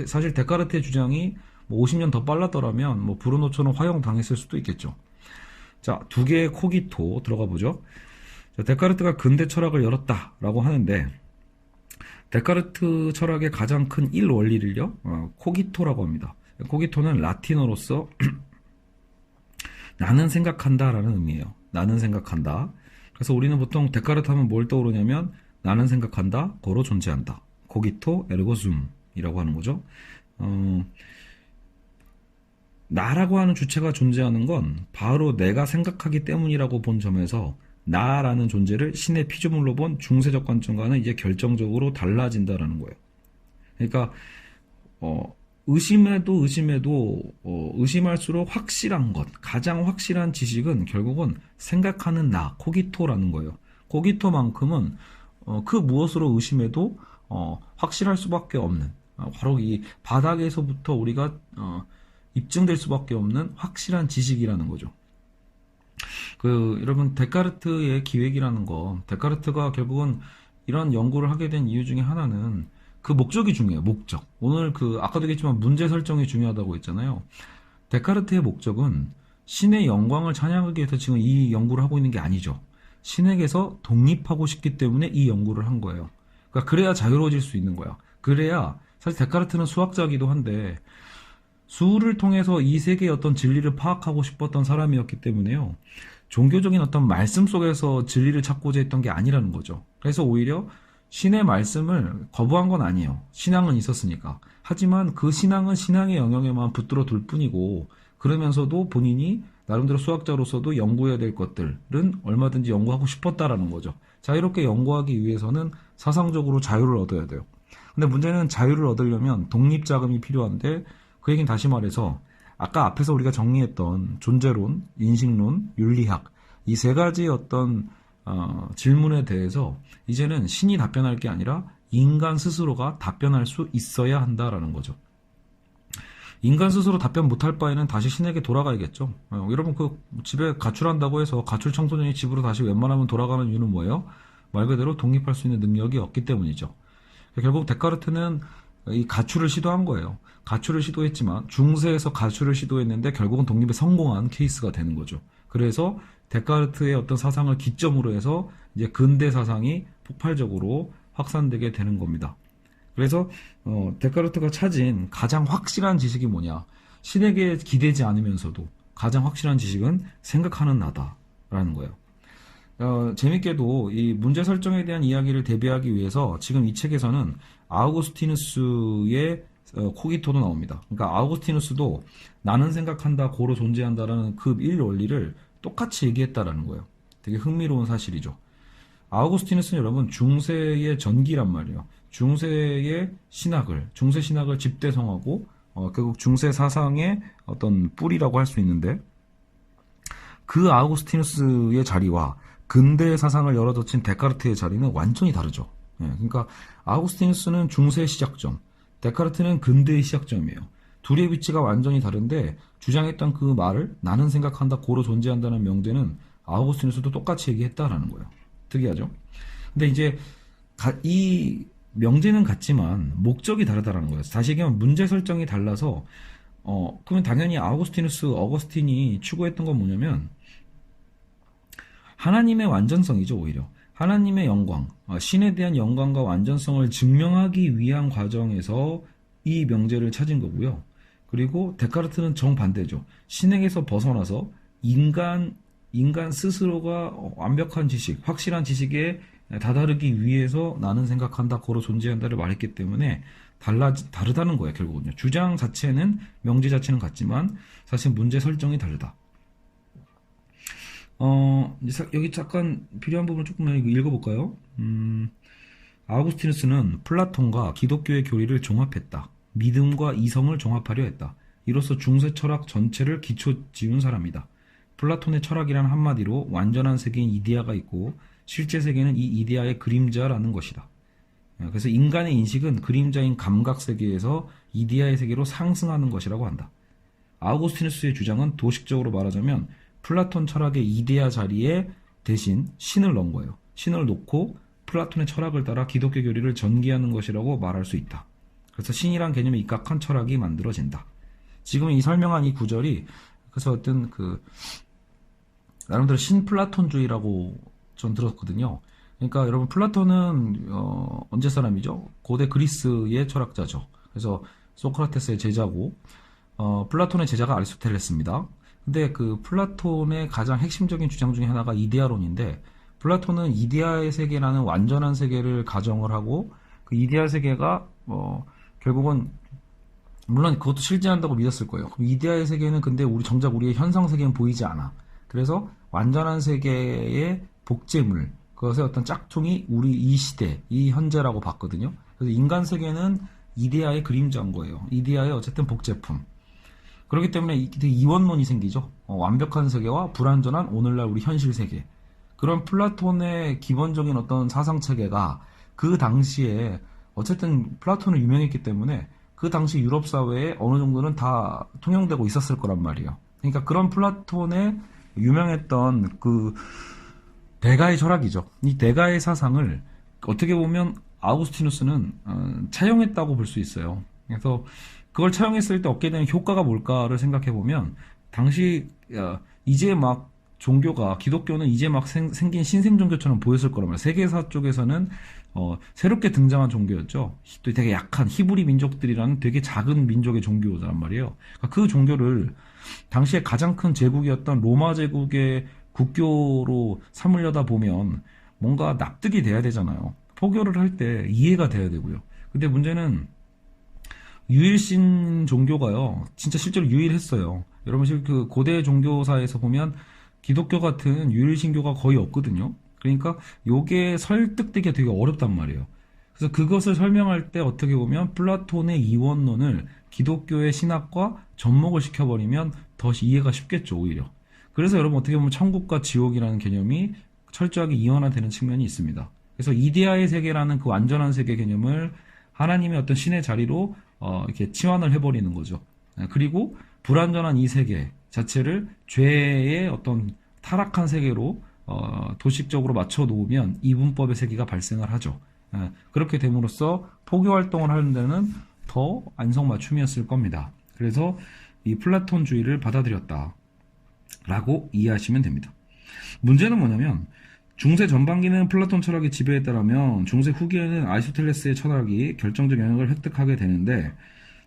사실 데카르트의 주장이 뭐 50년 더 빨랐더라면 뭐 브루노처럼 화형당했을 수도 있겠죠. 자, 두 개의 코기토 들어가 보죠. 자, 데카르트가 근대 철학을 열었다라고 하는데, 데카르트 철학의 가장 큰 1원리를요, 코기토라고 합니다. 코기토는 라틴어로서 나는 생각한다 라는 의미예요. 나는 생각한다. 그래서 우리는 보통 데카르트 하면 뭘 떠오르냐면 나는 생각한다, 고로 존재한다. 코기토 에르고 숨이라고 하는 거죠. 나라고 하는 주체가 존재하는 건 바로 내가 생각하기 때문이라고 본 점에서 나라는 존재를 신의 피조물로 본 중세적 관점과는 이제 결정적으로 달라진다라는 거예요. 그러니까 의심해도 의심할수록 확실한 것, 가장 확실한 지식은 결국은 생각하는 나, 코기토라는 거예요. 코기토만큼은 그 무엇으로 의심해도 확실할 수밖에 없는, 바로 이 바닥에서부터 우리가 입증될 수밖에 없는 확실한 지식이라는 거죠. 여러분, 데카르트의 기획이라는 거, 데카르트가 결국은 이런 연구를 하게 된 이유 중에 하나는 그 목적이 중요해요. 목적. 오늘 아까도 얘기했지만 문제 설정이 중요하다고 했잖아요. 데카르트의 목적은 신의 영광을 찬양하기 위해서 지금 이 연구를 하고 있는 게 아니죠. 신에게서 독립하고 싶기 때문에 이 연구를 한 거예요. 그러니까 그래야 자유로워질 수 있는 거야. 그래야, 사실 데카르트는 수학자이기도 한데 수를 통해서 이 세계의 어떤 진리를 파악하고 싶었던 사람이었기 때문에요. 종교적인 어떤 말씀 속에서 진리를 찾고자 했던 게 아니라는 거죠. 그래서 오히려 신의 말씀을 거부한 건 아니에요. 신앙은 있었으니까. 하지만 그 신앙은 신앙의 영역에만 붙들어 둘 뿐이고, 그러면서도 본인이 나름대로 수학자로서도 연구해야 될 것들은 얼마든지 연구하고 싶었다라는 거죠. 자유롭게 연구하기 위해서는 사상적으로 자유를 얻어야 돼요. 근데 문제는 자유를 얻으려면 독립자금이 필요한데, 그 얘기는 다시 말해서 아까 앞에서 우리가 정리했던 존재론, 인식론, 윤리학, 이 세 가지의 어떤 질문에 대해서 이제는 신이 답변할 게 아니라 인간 스스로가 답변할 수 있어야 한다라는 거죠. 인간 스스로 답변 못할 바에는 다시 신에게 돌아가야겠죠. 여러분, 집에 가출한다고 해서 가출 청소년이 집으로 다시 웬만하면 돌아가는 이유는 뭐예요? 말 그대로 독립할 수 있는 능력이 없기 때문이죠. 결국 데카르트는 이 가출을 시도한 거예요. 가출을 시도했지만 중세에서 가출을 시도했는데 결국은 독립에 성공한 케이스가 되는 거죠. 그래서 데카르트의 어떤 사상을 기점으로 해서 이제 근대 사상이 폭발적으로 확산되게 되는 겁니다. 그래서 데카르트가 찾은 가장 확실한 지식이 뭐냐? 신에게 기대지 않으면서도 가장 확실한 지식은 생각하는 나다라는 거예요. 재밌게도 이 문제 설정에 대한 이야기를 대비하기 위해서 지금 이 책에서는 아우구스티누스의 코기토도 나옵니다. 그러니까 아우구스티누스도 나는 생각한다, 고로 존재한다라는 그 1원리를 똑같이 얘기했다라는 거예요. 되게 흥미로운 사실이죠. 아우구스티누스는 여러분 중세의 전기란 말이에요. 중세 신학을 집대성하고 결국 중세 사상의 어떤 뿌리라고 할 수 있는데 그 아우구스티누스의 자리와 근대 사상을 열어젖힌 데카르트의 자리는 완전히 다르죠. 그러니까 아우구스티누스는 중세의 시작점, 데카르트는 근대의 시작점이에요. 둘의 위치가 완전히 다른데 주장했던 그 말을 나는 생각한다, 고로 존재한다는 명제는 아우구스티누스도 똑같이 얘기했다라는 거예요. 특이하죠? 근데 이제 이 명제는 같지만 목적이 다르다라는 거예요. 다시 얘기하면 문제 설정이 달라서 그러면 당연히 어거스틴이 추구했던 건 뭐냐면 하나님의 완전성이죠. 오히려 하나님의 영광, 신에 대한 영광과 완전성을 증명하기 위한 과정에서 이 명제를 찾은 거고요. 그리고 데카르트는 정반대죠. 신에게서 벗어나서 인간 스스로가 완벽한 지식, 확실한 지식에 다다르기 위해서 나는 생각한다, 고로 존재한다를 말했기 때문에 다르다는 거예요. 결국은요. 주장 자체는, 명제 자체는 같지만 사실 문제 설정이 다르다. 여기 잠깐 필요한 부분을 조금 읽어볼까요? 아우구스티누스는 플라톤과 기독교의 교리를 종합했다. 믿음과 이성을 종합하려 했다. 이로써 중세 철학 전체를 기초 지은 사람이다. 플라톤의 철학이란 한마디로 완전한 세계인 이데아가 있고 실제 세계는 이 이데아의 그림자라는 것이다. 그래서 인간의 인식은 그림자인 감각 세계에서 이데아의 세계로 상승하는 것이라고 한다. 아우구스티누스의 주장은 도식적으로 말하자면 플라톤 철학의 이데아 자리에 대신 신을 넣은 거예요. 신을 놓고 플라톤의 철학을 따라 기독교 교리를 전개하는 것이라고 말할 수 있다. 그래서 신이란 개념에 입각한 철학이 만들어진다. 지금 이 설명한 이 구절이 그래서 어떤 나름대로 신플라톤주의라고 전 들었거든요. 그러니까 여러분 플라톤은 언제 사람이죠? 고대 그리스의 철학자죠. 그래서 소크라테스의 제자고 플라톤의 제자가 아리스토텔레스입니다. 근데 그 플라톤의 가장 핵심적인 주장 중에 하나가 이데아론인데 플라톤은 이데아의 세계라는 완전한 세계를 가정을 하고 그 이데아 세계가 결국은 물론 그것도 실제한다고 믿었을 거예요. 그럼 이데아의 세계는 근데 정작 우리의 현상 세계는 보이지 않아. 그래서 완전한 세계의 복제물, 그것의 어떤 짝퉁이 우리 이 시대, 이 현재라고 봤거든요. 그래서 인간 세계는 이데아의 그림자인 거예요. 이데아의 어쨌든 복제품. 그렇기 때문에 이원론이 생기죠. 완벽한 세계와 불완전한 오늘날 우리 현실 세계. 그런 플라톤의 기본적인 어떤 사상 체계가 그 당시에 어쨌든 플라톤은 유명했기 때문에 그 당시 유럽 사회에 어느 정도는 다 통용되고 있었을 거란 말이에요. 그러니까 그런 플라톤의 유명했던 그 대가의 철학이죠. 이 대가의 사상을 어떻게 보면 아우구스티누스는 차용했다고 볼 수 있어요. 그래서 그걸 차용했을 때 얻게 되는 효과가 뭘까를 생각해 보면 당시 이제 막 기독교는 이제 막 생긴 신생 종교처럼 보였을 거란 말이에요. 세계사 쪽에서는 새롭게 등장한 종교였죠. 또 되게 약한 히브리 민족들이라는 되게 작은 민족의 종교란 말이에요. 그러니까 그 종교를 당시에 가장 큰 제국이었던 로마 제국의 국교로 삼으려다 보면 뭔가 납득이 돼야 되잖아요. 포교를 할 때 이해가 돼야 되고요. 근데 문제는 유일신 종교가요. 진짜 실제로 유일했어요. 여러분 그 고대 종교사에서 보면 기독교 같은 유일신교가 거의 없거든요. 그러니까 요게 설득되기가 되게 어렵단 말이에요. 그래서 그것을 설명할 때 어떻게 보면 플라톤의 이원론을 기독교의 신학과 접목을 시켜버리면 더 이해가 쉽겠죠, 오히려. 그래서 여러분 어떻게 보면 천국과 지옥이라는 개념이 철저하게 이원화되는 측면이 있습니다. 그래서 이데아의 세계라는 그 완전한 세계 개념을 하나님의 어떤 신의 자리로 이렇게 치환을 해버리는 거죠. 그리고 불완전한 이 세계 자체를 죄의 어떤 타락한 세계로 도식적으로 맞춰 놓으면 이분법의 세계가 발생을 하죠. 그렇게 됨으로써 포교 활동을 하는 데는 더 안성맞춤이었을 겁니다. 그래서 이 플라톤주의를 받아들였다. 라고 이해하시면 됩니다. 문제는 뭐냐면 중세 전반기는 플라톤 철학이 지배했다라면 중세 후기에는 아리스토텔레스의 철학이 결정적 영향을 획득하게 되는데,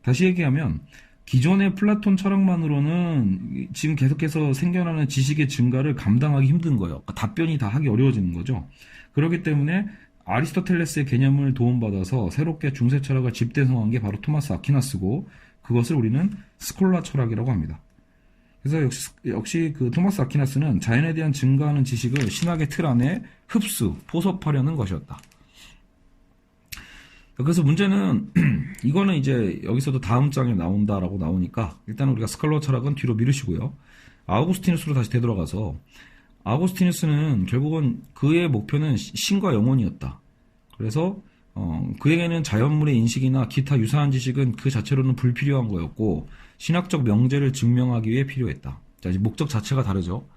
다시 얘기하면 기존의 플라톤 철학만으로는 지금 계속해서 생겨나는 지식의 증가를 감당하기 힘든 거예요. 그러니까 답변이 다 하기 어려워지는 거죠. 그렇기 때문에 아리스토텔레스의 개념을 도움받아서 새롭게 중세 철학을 집대성한 게 바로 토마스 아퀴나스고, 그것을 우리는 스콜라 철학이라고 합니다. 그래서 역시 그 토마스 아퀴나스는 자연에 대한 증가하는 지식을 신학의 틀 안에 흡수, 포섭하려는 것이었다. 그래서 문제는 이거는 이제 여기서도 다음 장에 나온다라고 나오니까 일단 우리가 스콜라 철학은 뒤로 미루시고요. 아우구스티누스로 다시 되돌아가서, 아우구스티누스는 결국은 그의 목표는 신과 영혼이었다. 그래서 그에게는 자연물의 인식이나 기타 유사한 지식은 그 자체로는 불필요한 거였고, 신학적 명제를 증명하기 위해 필요했다. 자, 이제 목적 자체가 다르죠.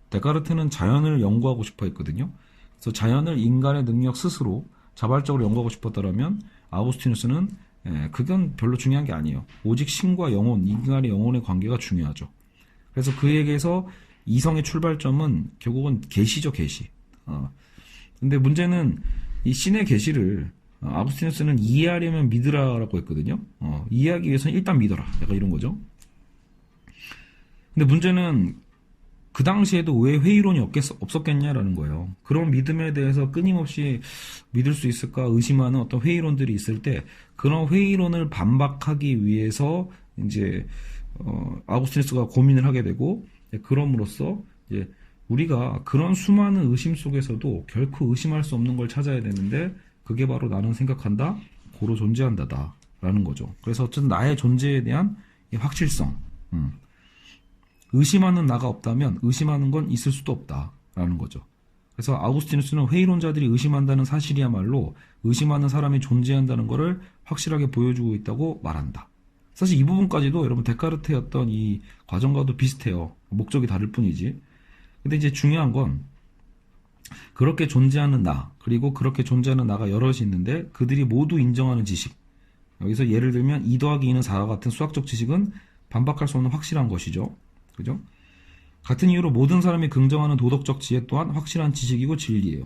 데카르트는 자연을 연구하고 싶어 했거든요. 그래서 자연을 인간의 능력 스스로 자발적으로 연구하고 싶었다면, 아우구스티누스는 그건 별로 중요한 게 아니에요. 오직 신과 영혼, 인간의 영혼의 관계가 중요하죠. 그래서 그에게서 이성의 출발점은 결국은 계시죠, 계시. 근데 문제는 이 신의 계시를 아구스티누스는 이해하려면 믿으라라고 했거든요. 이해하기 위해서는 일단 믿어라. 약간 이런 거죠. 근데 문제는 그 당시에도 왜 회의론이 없었겠냐라는 거예요. 그런 믿음에 대해서 끊임없이 믿을 수 있을까 의심하는 어떤 회의론들이 있을 때, 그런 회의론을 반박하기 위해서 이제 아구스티누스가 고민을 하게 되고, 그럼으로써 이제 우리가 그런 수많은 의심 속에서도 결코 의심할 수 없는 걸 찾아야 되는데, 그게 바로 나는 생각한다, 고로 존재한다다 라는 거죠. 그래서 어쨌든 나의 존재에 대한 이 확실성, 의심하는 나가 없다면 의심하는 건 있을 수도 없다라는 거죠. 그래서 아우구스티누스는 회의론자들이 의심한다는 사실이야말로 의심하는 사람이 존재한다는 것을 확실하게 보여주고 있다고 말한다. 사실 이 부분까지도 여러분 데카르트의 어떤 이 과정과도 비슷해요. 목적이 다를 뿐이지. 근데 이제 중요한 건 그렇게 존재하는 나, 그리고 그렇게 존재하는 나가 여럿이 있는데 그들이 모두 인정하는 지식. 여기서 예를 들면 2 더하기 2는 4와 같은 수학적 지식은 반박할 수 없는 확실한 것이죠. 그죠? 같은 이유로 모든 사람이 긍정하는 도덕적 지혜 또한 확실한 지식이고 진리예요.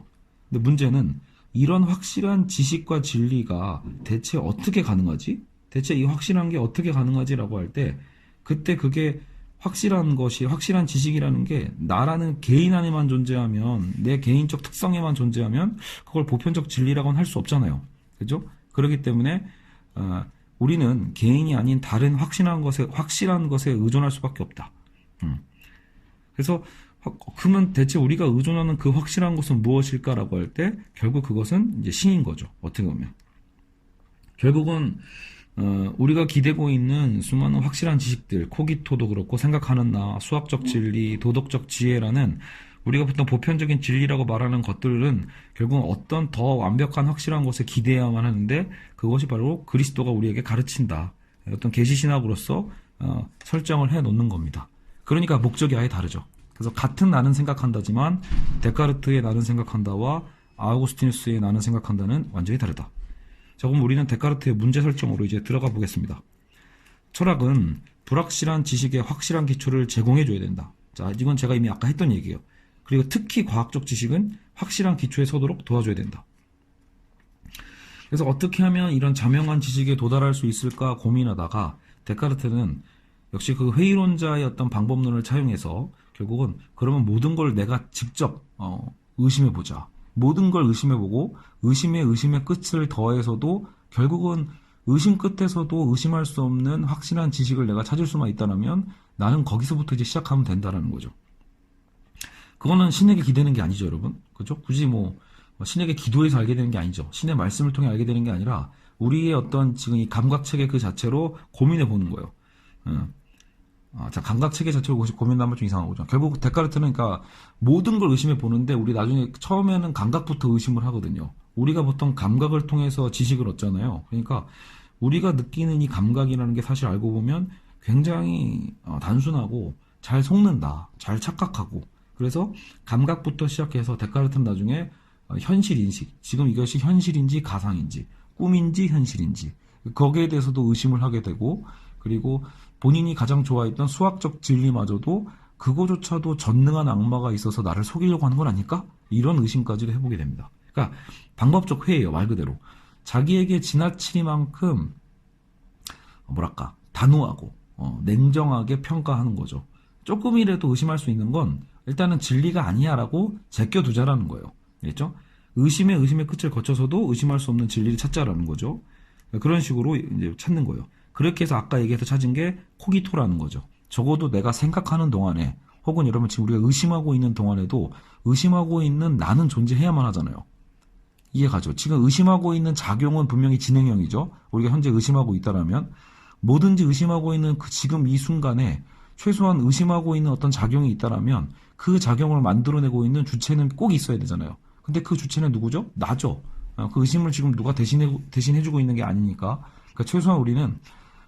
근데 문제는 이런 확실한 지식과 진리가 대체 어떻게 가능하지? 대체 이 확실한 게 어떻게 가능하지라고 할 때, 그때 그게 확실한 것이, 확실한 지식이라는 게 나라는 개인 안에만 존재하면, 내 개인적 특성에만 존재하면 그걸 보편적 진리라고는 할 수 없잖아요. 그죠? 그렇기 때문에 우리는 개인이 아닌 다른 확실한 것에 의존할 수밖에 없다. 그래서 그러면 대체 우리가 의존하는 그 확실한 것은 무엇일까라고 할 때 결국 그것은 이제 신인 거죠. 어떻게 보면 결국은 우리가 기대고 있는 수많은 확실한 지식들, 코기토도 그렇고 생각하는 나, 수학적 진리, 도덕적 지혜라는 우리가 보통 보편적인 진리라고 말하는 것들은 결국은 어떤 더 완벽한 확실한 것에 기대해야만 하는데, 그것이 바로 그리스도가 우리에게 가르친다. 어떤 계시신학으로서 설정을 해놓는 겁니다. 그러니까 목적이 아예 다르죠. 그래서 같은 나는 생각한다지만 데카르트의 나는 생각한다와 아우구스티누스의 나는 생각한다는 완전히 다르다. 자, 그럼 우리는 데카르트의 문제 설정으로 이제 들어가 보겠습니다. 철학은 불확실한 지식의 확실한 기초를 제공해줘야 된다. 자, 이건 제가 이미 아까 했던 얘기예요. 그리고 특히 과학적 지식은 확실한 기초에 서도록 도와줘야 된다. 그래서 어떻게 하면 이런 자명한 지식에 도달할 수 있을까 고민하다가 데카르트는 역시 그 회의론자의 어떤 방법론을 차용해서 결국은 그러면 모든 걸 내가 직접 의심해보자. 모든 걸 의심해보고 의심의 끝을 더해서도 결국은 의심 끝에서도 의심할 수 없는 확실한 지식을 내가 찾을 수만 있다면 나는 거기서부터 이제 시작하면 된다라는 거죠. 그거는 신에게 기대는 게 아니죠, 여러분. 그죠? 굳이 신에게 기도해서 알게 되는 게 아니죠. 신의 말씀을 통해 알게 되는 게 아니라 우리의 어떤 지금 이 감각체계 그 자체로 고민해 보는 거예요. 자, 감각체계 자체로 고민하면 좀 이상한 거죠. 결국 데카르트는 그러니까 모든 걸 의심해 보는데 우리 나중에 처음에는 감각부터 의심을 하거든요. 우리가 보통 감각을 통해서 지식을 얻잖아요. 그러니까 우리가 느끼는 이 감각이라는 게 사실 알고 보면 굉장히 단순하고 잘 속는다, 잘 착각하고, 그래서 감각부터 시작해서 데카르트는 나중에 현실 인식, 지금 이것이 현실인지 가상인지, 꿈인지 현실인지 거기에 대해서도 의심을 하게 되고, 그리고 본인이 가장 좋아했던 수학적 진리마저도 그거조차도 전능한 악마가 있어서 나를 속이려고 하는 건 아닐까? 이런 의심까지도 해보게 됩니다. 그러니까 방법적 회의예요, 말 그대로. 자기에게 지나치리만큼 뭐랄까 단호하고 냉정하게 평가하는 거죠. 조금이라도 의심할 수 있는 건 일단은 진리가 아니야라고 제껴두자라는 거예요. 알겠죠? 의심의 끝을 거쳐서도 의심할 수 없는 진리를 찾자라는 거죠. 그런 식으로 이제 찾는 거예요. 그렇게 해서 아까 얘기해서 찾은 게 코기토라는 거죠. 적어도 내가 생각하는 동안에, 혹은 여러분 지금 우리가 의심하고 있는 동안에도 의심하고 있는 나는 존재해야만 하잖아요. 이해가죠? 지금 의심하고 있는 작용은 분명히 진행형이죠. 우리가 현재 의심하고 있다라면 뭐든지 의심하고 있는 그 지금 이 순간에 최소한 의심하고 있는 어떤 작용이 있다라면 그 작용을 만들어내고 있는 주체는 꼭 있어야 되잖아요. 근데 그 주체는 누구죠? 나죠. 그 의심을 지금 누가 대신해주고 있는 게 아니니까. 그러니까 최소한 우리는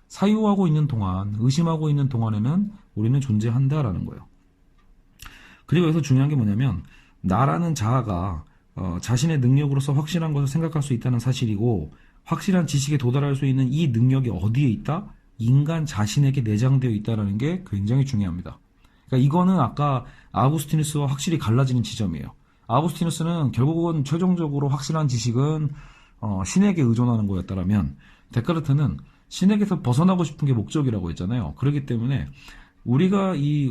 사유하고 있는 동안, 의심하고 있는 동안에는 우리는 존재한다라는 거예요. 그리고 여기서 중요한 게 뭐냐면 나라는 자아가 자신의 능력으로서 확실한 것을 생각할 수 있다는 사실이고, 확실한 지식에 도달할 수 있는 이 능력이 어디에 있다? 인간 자신에게 내장되어 있다는 게 굉장히 중요합니다. 그러니까 이거는 아까 아구스티누스와 확실히 갈라지는 지점이에요. 아구스티누스는 결국은 최종적으로 확실한 지식은 신에게 의존하는 거였다라면, 데카르트는 신에게서 벗어나고 싶은 게 목적이라고 했잖아요. 그렇기 때문에 우리가 이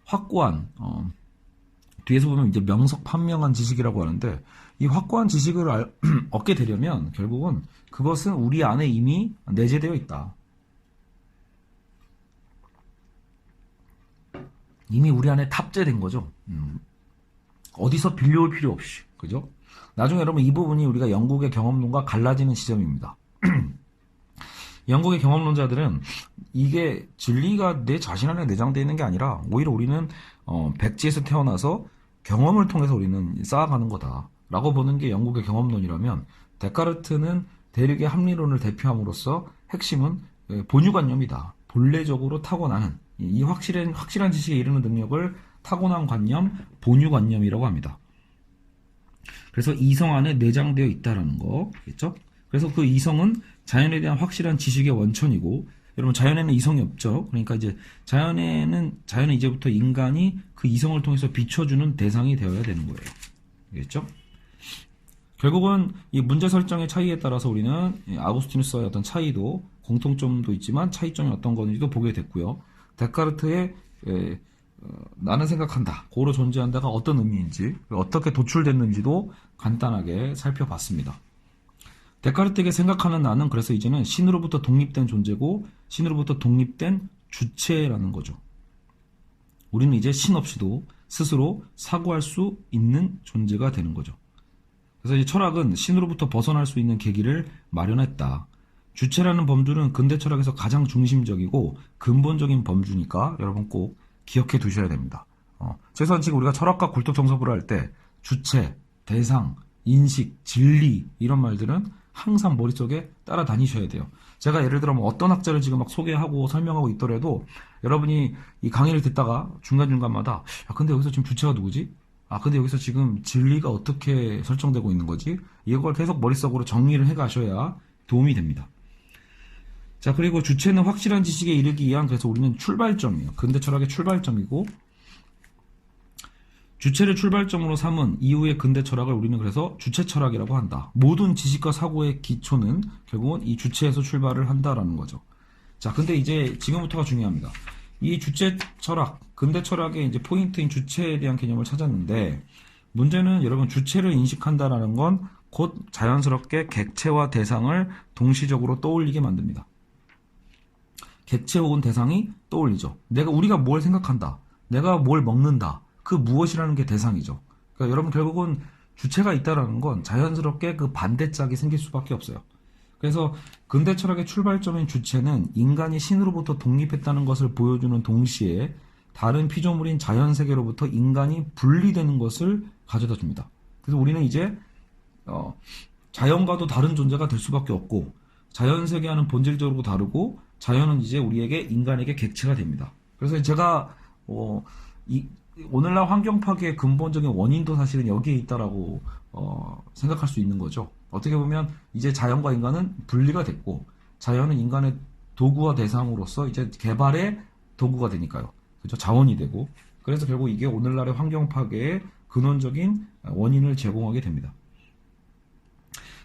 확고한 뒤에서 보면 이제 명석판명한 지식이라고 하는데, 이 확고한 지식을 얻게 되려면 결국은 그것은 우리 안에 이미 내재되어 있다. 이미 우리 안에 탑재된 거죠. 어디서 빌려올 필요 없이. 그죠? 나중에 여러분 이 부분이 우리가 영국의 경험론과 갈라지는 지점입니다. 영국의 경험론자들은 이게 진리가 내 자신 안에 내장되어 있는 게 아니라 오히려 우리는 백지에서 태어나서 경험을 통해서 우리는 쌓아가는 거다 라고 보는 게 영국의 경험론이라면, 데카르트는 대륙의 합리론을 대표함으로써 핵심은 본유관념이다. 본래적으로 타고나는 이 확실한 지식에 이르는 능력을 타고난 관념, 본유관념이라고 합니다. 그래서 이성 안에 내장되어 있다라는 거겠죠? 그래서 그 이성은 자연에 대한 확실한 지식의 원천이고, 여러분 자연에는 이성이 없죠. 그러니까 이제 자연은 이제부터 인간이 그 이성을 통해서 비춰주는 대상이 되어야 되는 거예요. 알겠죠? 결국은 이 문제 설정의 차이에 따라서 우리는 아구스티누스와의 어떤 차이도, 공통점도 있지만 차이점이 어떤 건지도 보게 됐고요. 데카르트의 나는 생각한다, 고로 존재한다가 어떤 의미인지, 어떻게 도출됐는지도 간단하게 살펴봤습니다. 데카르트에게 생각하는 나는 그래서 이제는 신으로부터 독립된 존재고, 신으로부터 독립된 주체라는 거죠. 우리는 이제 신 없이도 스스로 사고할 수 있는 존재가 되는 거죠. 그래서 이 철학은 신으로부터 벗어날 수 있는 계기를 마련했다. 주체라는 범주는 근대 철학에서 가장 중심적이고 근본적인 범주니까 여러분 꼭 기억해 두셔야 됩니다. 최소한 지금 우리가 철학과 굴뚝 정서부를 할 때 주체, 대상, 인식, 진리 이런 말들은 항상 머릿속에 따라다니셔야 돼요. 제가 예를 들어 어떤 학자를 지금 막 소개하고 설명하고 있더라도 여러분이 이 강의를 듣다가 중간중간마다 근데 여기서 지금 주체가 누구지? 근데 여기서 지금 진리가 어떻게 설정되고 있는 거지? 이걸 계속 머릿속으로 정리를 해 가셔야 도움이 됩니다. 자, 그리고 주체는 확실한 지식에 이르기 위한, 그래서 우리는 출발점이에요. 근대 철학의 출발점이고, 주체를 출발점으로 삼은 이후의 근대 철학을 우리는 그래서 주체 철학이라고 한다. 모든 지식과 사고의 기초는 결국은 이 주체에서 출발을 한다라는 거죠. 자, 근데 이제 지금부터가 중요합니다. 이 주체 철학, 근대 철학의 이제 포인트인 주체에 대한 개념을 찾았는데, 문제는 여러분 주체를 인식한다라는 건 곧 자연스럽게 객체와 대상을 동시적으로 떠올리게 만듭니다. 객체 혹은 대상이 떠올리죠. 우리가 뭘 생각한다, 내가 뭘 먹는다, 그 무엇이라는 게 대상이죠. 그러니까 여러분 결국은 주체가 있다라는 건 자연스럽게 그 반대짝이 생길 수밖에 없어요. 그래서 근대 철학의 출발점인 주체는 인간이 신으로부터 독립했다는 것을 보여주는 동시에 다른 피조물인 자연세계로부터 인간이 분리되는 것을 가져다 줍니다. 그래서 우리는 이제 자연과도 다른 존재가 될 수밖에 없고, 자연세계와는 본질적으로 다르고, 자연은 이제 우리에게, 인간에게 객체가 됩니다. 그래서 제가 오늘날 환경 파괴의 근본적인 원인도 사실은 여기에 있다라고 생각할 수 있는 거죠. 어떻게 보면 이제 자연과 인간은 분리가 됐고, 자연은 인간의 도구와 대상으로서 이제 개발의 도구가 되니까요. 그죠? 자원이 되고. 그래서 결국 이게 오늘날의 환경 파괴의 근원적인 원인을 제공하게 됩니다.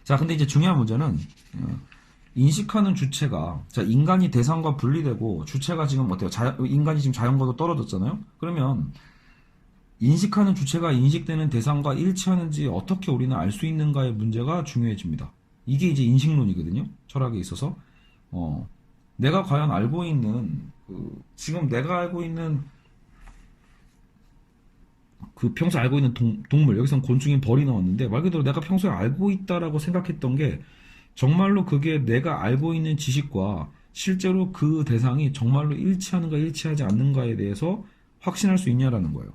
자, 근데 이제 중요한 문제는 인식하는 주체가, 자, 인간이 대상과 분리되고 주체가 지금 어때요? 인간이 지금 자연과도 떨어졌잖아요. 그러면 인식하는 주체가 인식되는 대상과 일치하는지 어떻게 우리는 알 수 있는가의 문제가 중요해집니다. 이게 이제 인식론이거든요. 철학에 있어서. 내가 과연 알고 있는 지금 내가 알고 있는 평소에 알고 있는 동물, 여기서는 곤충인 벌이 나왔는데, 말 그대로 내가 평소에 알고 있다라고 생각했던 게 정말로 그게 내가 알고 있는 지식과 실제로 그 대상이 정말로 일치하는가 일치하지 않는가에 대해서 확신할 수 있냐라는 거예요.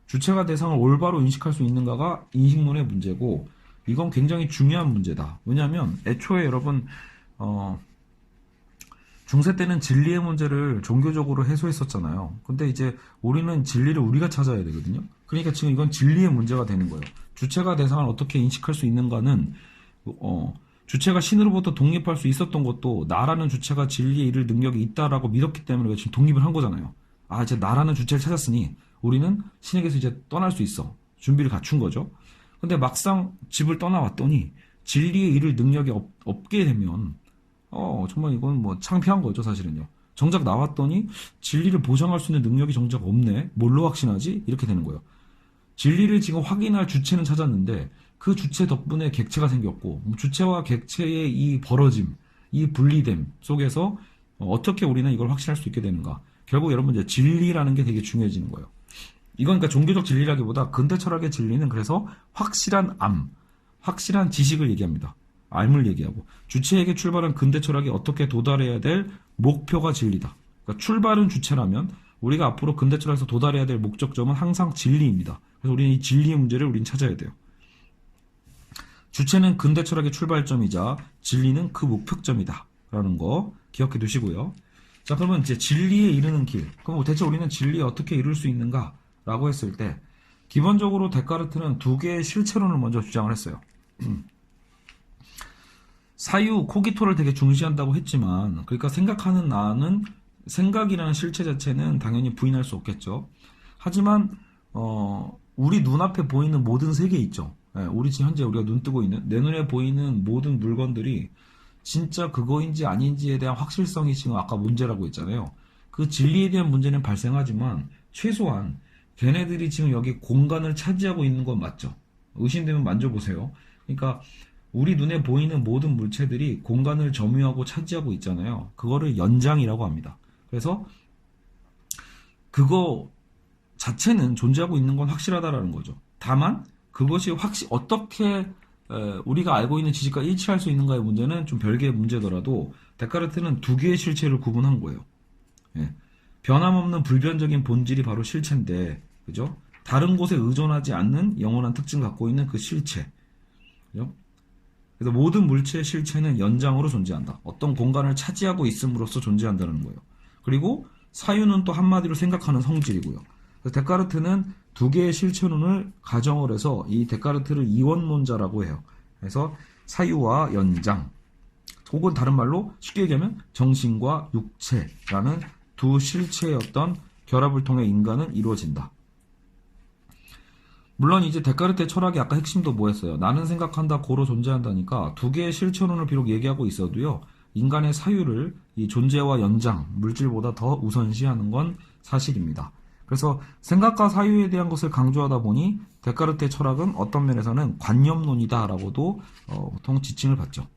주체가 대상을 올바로 인식할 수 있는가가 인식론의 문제고, 이건 굉장히 중요한 문제다. 왜냐하면 애초에 여러분 중세 때는 진리의 문제를 종교적으로 해소했었잖아요. 근데 이제 우리는 진리를 우리가 찾아야 되거든요. 그러니까 지금 이건 진리의 문제가 되는 거예요. 주체가 대상을 어떻게 인식할 수 있는가는 주체가 신으로부터 독립할 수 있었던 것도 나라는 주체가 진리에 이를 능력이 있다라고 믿었기 때문에 지금 독립을 한 거잖아요. 아, 이제 나라는 주체를 찾았으니 우리는 신에게서 이제 떠날 수 있어. 준비를 갖춘 거죠. 근데 막상 집을 떠나왔더니 진리에 이를 능력이 없게 되면 정말 이건 뭐 창피한 거죠, 사실은요. 정작 나왔더니 진리를 보장할 수 있는 능력이 정작 없네. 뭘로 확신하지? 이렇게 되는 거예요. 진리를 지금 확인할 주체는 찾았는데 그 주체 덕분에 객체가 생겼고, 주체와 객체의 이 벌어짐, 이 분리됨 속에서 어떻게 우리는 이걸 확신할 수 있게 되는가. 결국 여러분 이제 진리라는 게 되게 중요해지는 거예요. 이건 그러니까 종교적 진리라기보다 근대 철학의 진리는 그래서 확실한 확실한 지식을 얘기합니다. 암을 얘기하고, 주체에게 출발한 근대 철학이 어떻게 도달해야 될 목표가 진리다. 그러니까 출발은 주체라면 우리가 앞으로 근대 철학에서 도달해야 될 목적점은 항상 진리입니다. 그래서 우리는 이 진리의 문제를 우리는 찾아야 돼요. 주체는 근대 철학의 출발점이자 진리는 그 목표점이다 라는 거 기억해 두시고요. 자, 그러면 이제 진리에 이르는 길, 그럼 대체 우리는 진리에 어떻게 이룰 수 있는가 라고 했을 때, 기본적으로 데카르트는 두 개의 실체론을 먼저 주장을 했어요. 사유, 코기토를 되게 중시한다고 했지만, 그러니까 생각하는 나는, 생각이라는 실체 자체는 당연히 부인할 수 없겠죠. 하지만 우리 눈앞에 보이는 모든 세계 있죠. 우리 지금 현재 우리가 눈 뜨고 있는 내 눈에 보이는 모든 물건들이 진짜 그거인지 아닌지에 대한 확실성이 지금 아까 문제라고 했잖아요. 그 진리에 대한 문제는 발생하지만 최소한 걔네들이 지금 여기 공간을 차지하고 있는 건 맞죠. 의심되면 만져보세요. 그러니까 우리 눈에 보이는 모든 물체들이 공간을 점유하고 차지하고 있잖아요. 그거를 연장이라고 합니다. 그래서 그거 자체는 존재하고 있는 건 확실하다라는 거죠. 다만 그것이 어떻게 우리가 알고 있는 지식과 일치할 수 있는가의 문제는 좀 별개의 문제더라도 데카르트는 두 개의 실체를 구분한 거예요. 변함없는 불변적인 본질이 바로 실체인데, 그죠? 다른 곳에 의존하지 않는 영원한 특징을 갖고 있는 그 실체. 그죠? 그래서 모든 물체의 실체는 연장으로 존재한다. 어떤 공간을 차지하고 있음으로써 존재한다는 거예요. 그리고 사유는 또 한마디로 생각하는 성질이고요. 그래서 데카르트는 두 개의 실체론을 가정을 해서 이 데카르트를 이원론자라고 해요. 그래서 사유와 연장, 혹은 다른 말로 쉽게 얘기하면 정신과 육체라는 두 실체의 어떤 결합을 통해 인간은 이루어진다. 물론 이제 데카르트의 철학의 아까 핵심도 뭐였어요? 나는 생각한다, 고로 존재한다니까 두 개의 실체론을 비록 얘기하고 있어도요, 인간의 사유를 이 존재와 연장, 물질보다 더 우선시하는 건 사실입니다. 그래서 생각과 사유에 대한 것을 강조하다 보니 데카르트의 철학은 어떤 면에서는 관념론이다라고도 보통 지칭을 받죠.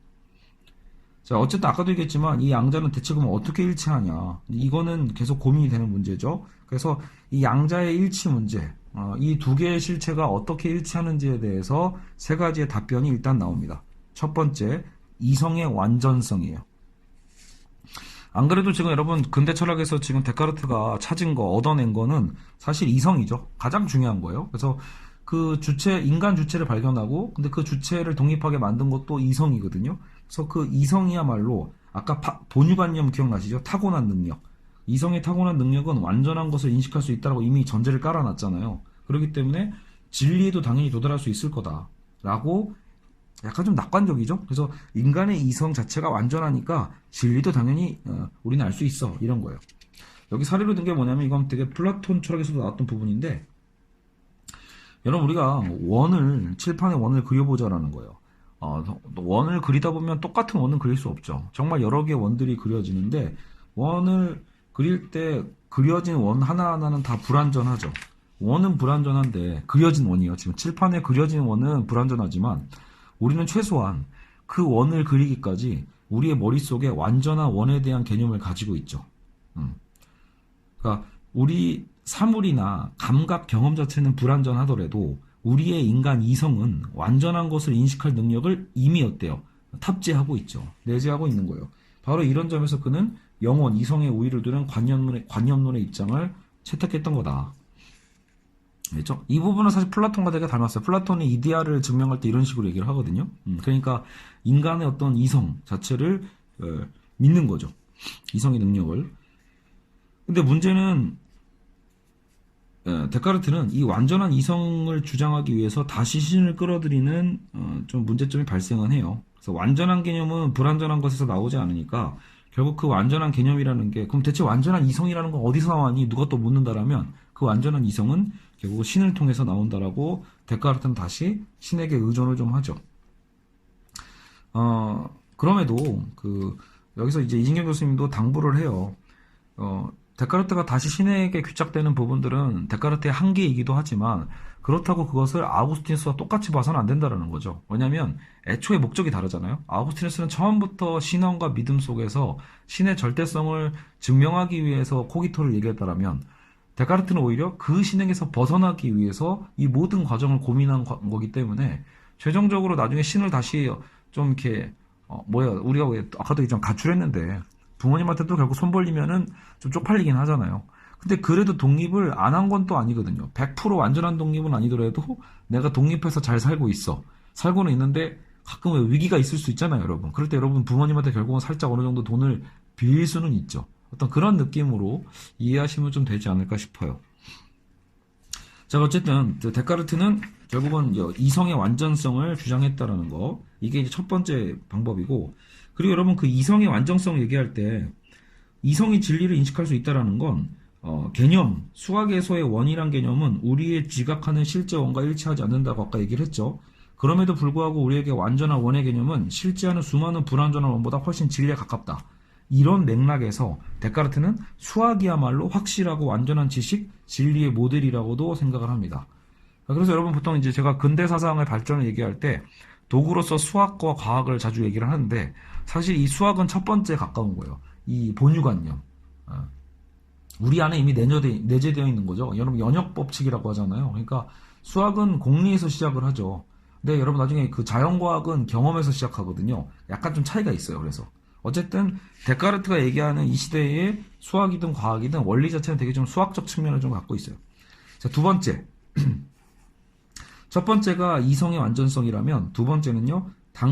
자, 어쨌든 아까도 얘기했지만 이 양자는 대체 그럼 어떻게 일치하냐, 이거는 계속 고민이 되는 문제죠. 그래서 이 양자의 일치 문제, 이 두 개의 실체가 어떻게 일치하는지에 대해서 세 가지의 답변이 일단 나옵니다. 첫 번째, 이성의 완전성이에요. 안 그래도 지금 여러분 근대 철학에서 지금 데카르트가 찾은 거, 얻어낸 거는 사실 이성이죠. 가장 중요한 거예요. 그래서 그 주체, 인간 주체를 발견하고, 근데 그 주체를 독립하게 만든 것도 이성이거든요. 그래서 그 이성이야말로 아까 본유관념 기억나시죠? 타고난 능력. 이성의 타고난 능력은 완전한 것을 인식할 수 있다고 이미 전제를 깔아놨잖아요. 그렇기 때문에 진리에도 당연히 도달할 수 있을 거다라고, 약간 좀 낙관적이죠. 그래서 인간의 이성 자체가 완전하니까 진리도 당연히 우리는 알 수 있어, 이런 거예요. 여기 사례로 든 게 뭐냐면 이건 되게 플라톤 철학에서도 나왔던 부분인데 여러분 우리가 칠판에 원을 그려보자라는 거예요. 원을 그리다 보면 똑같은 원은 그릴 수 없죠. 정말 여러 개의 원들이 그려지는데 원을 그릴 때 그려진 원 하나하나는 다 불완전하죠. 원은 불완전한데 그려진 원이요. 지금 칠판에 그려진 원은 불완전하지만 우리는 최소한 그 원을 그리기까지 우리의 머릿속에 완전한 원에 대한 개념을 가지고 있죠. 그러니까 우리 사물이나 감각 경험 자체는 불완전하더라도 우리의 인간 이성은 완전한 것을 인식할 능력을 이미 어때요? 탑재하고 있죠. 내재하고 있는 거예요. 바로 이런 점에서 그는 영원, 이성의 우위를 두는 관념론의 입장을 채택했던 거다. 알겠죠? 이 부분은 사실 플라톤과 되게 닮았어요. 플라톤이 이데아를 증명할 때 이런 식으로 얘기를 하거든요. 그러니까 인간의 어떤 이성 자체를 믿는 거죠. 이성의 능력을. 근데 문제는 데카르트는 이 완전한 이성을 주장하기 위해서 다시 신을 끌어들이는 좀 문제점이 발생은 해요. 그래서 완전한 개념은 불완전한 것에서 나오지 않으니까 결국 그 완전한 개념이라는 게 그럼 대체 완전한 이성이라는 건 어디서 나왔니? 누가 또 묻는다라면 그 완전한 이성은 결국 신을 통해서 나온다라고 데카르트는 다시 신에게 의존을 좀 하죠. 그럼에도 여기서 이제 이진경 교수님도 당부를 해요. 데카르트가 다시 신에게 귀착되는 부분들은 데카르트의 한계이기도 하지만 그렇다고 그것을 아우구스티누스와 똑같이 봐서는 안 된다는 거죠. 왜냐하면 애초에 목적이 다르잖아요. 아우구스티누스는 처음부터 신앙과 믿음 속에서 신의 절대성을 증명하기 위해서 코기토를 얘기했다라면 데카르트는 오히려 그 신에게서 벗어나기 위해서 이 모든 과정을 고민한 거기 때문에 최종적으로 나중에 신을 다시 좀 이렇게 우리가 왜 아까도 좀 가출했는데 부모님한테도 결국 손 벌리면은 좀 쪽팔리긴 하잖아요. 근데 그래도 독립을 안 한 건 또 아니거든요. 100% 완전한 독립은 아니더라도 내가 독립해서 잘 살고 있어. 살고는 있는데 가끔 왜 위기가 있을 수 있잖아요, 여러분. 그럴 때 여러분 부모님한테 결국은 살짝 어느 정도 돈을 빌릴 수는 있죠. 어떤 그런 느낌으로 이해하시면 좀 되지 않을까 싶어요. 자, 어쨌든 데카르트는 결국은 이성의 완전성을 주장했다라는 거. 이게 이제 첫 번째 방법이고, 그리고 여러분 그 이성의 완전성 얘기할 때 이성이 진리를 인식할 수 있다라는 건 개념, 수학에서의 원이란 개념은 우리의 지각하는 실제 원과 일치하지 않는다고 아까 얘기를 했죠. 그럼에도 불구하고 우리에게 완전한 원의 개념은 실제하는 수많은 불완전한 원보다 훨씬 진리에 가깝다. 이런 맥락에서 데카르트는 수학이야말로 확실하고 완전한 지식, 진리의 모델이라고도 생각을 합니다. 그래서 여러분 보통 이제 제가 근대 사상의 발전을 얘기할 때 도구로서 수학과 과학을 자주 얘기를 하는데 사실 이 수학은 첫 번째 가까운 거예요. 이 본유관념. 우리 안에 이미 내재되어 있는 거죠. 여러분 연역법칙이라고 하잖아요. 그러니까 수학은 공리에서 시작을 하죠. 근데 여러분 나중에 그 자연과학은 경험에서 시작하거든요. 약간 좀 차이가 있어요. 그래서 어쨌든 데카르트가 얘기하는 이 시대의 수학이든 과학이든 원리 자체는 되게 좀 수학적 측면을 좀 갖고 있어요. 자, 두 번째. 첫 번째가 이성의 완전성이라면 두 번째는요.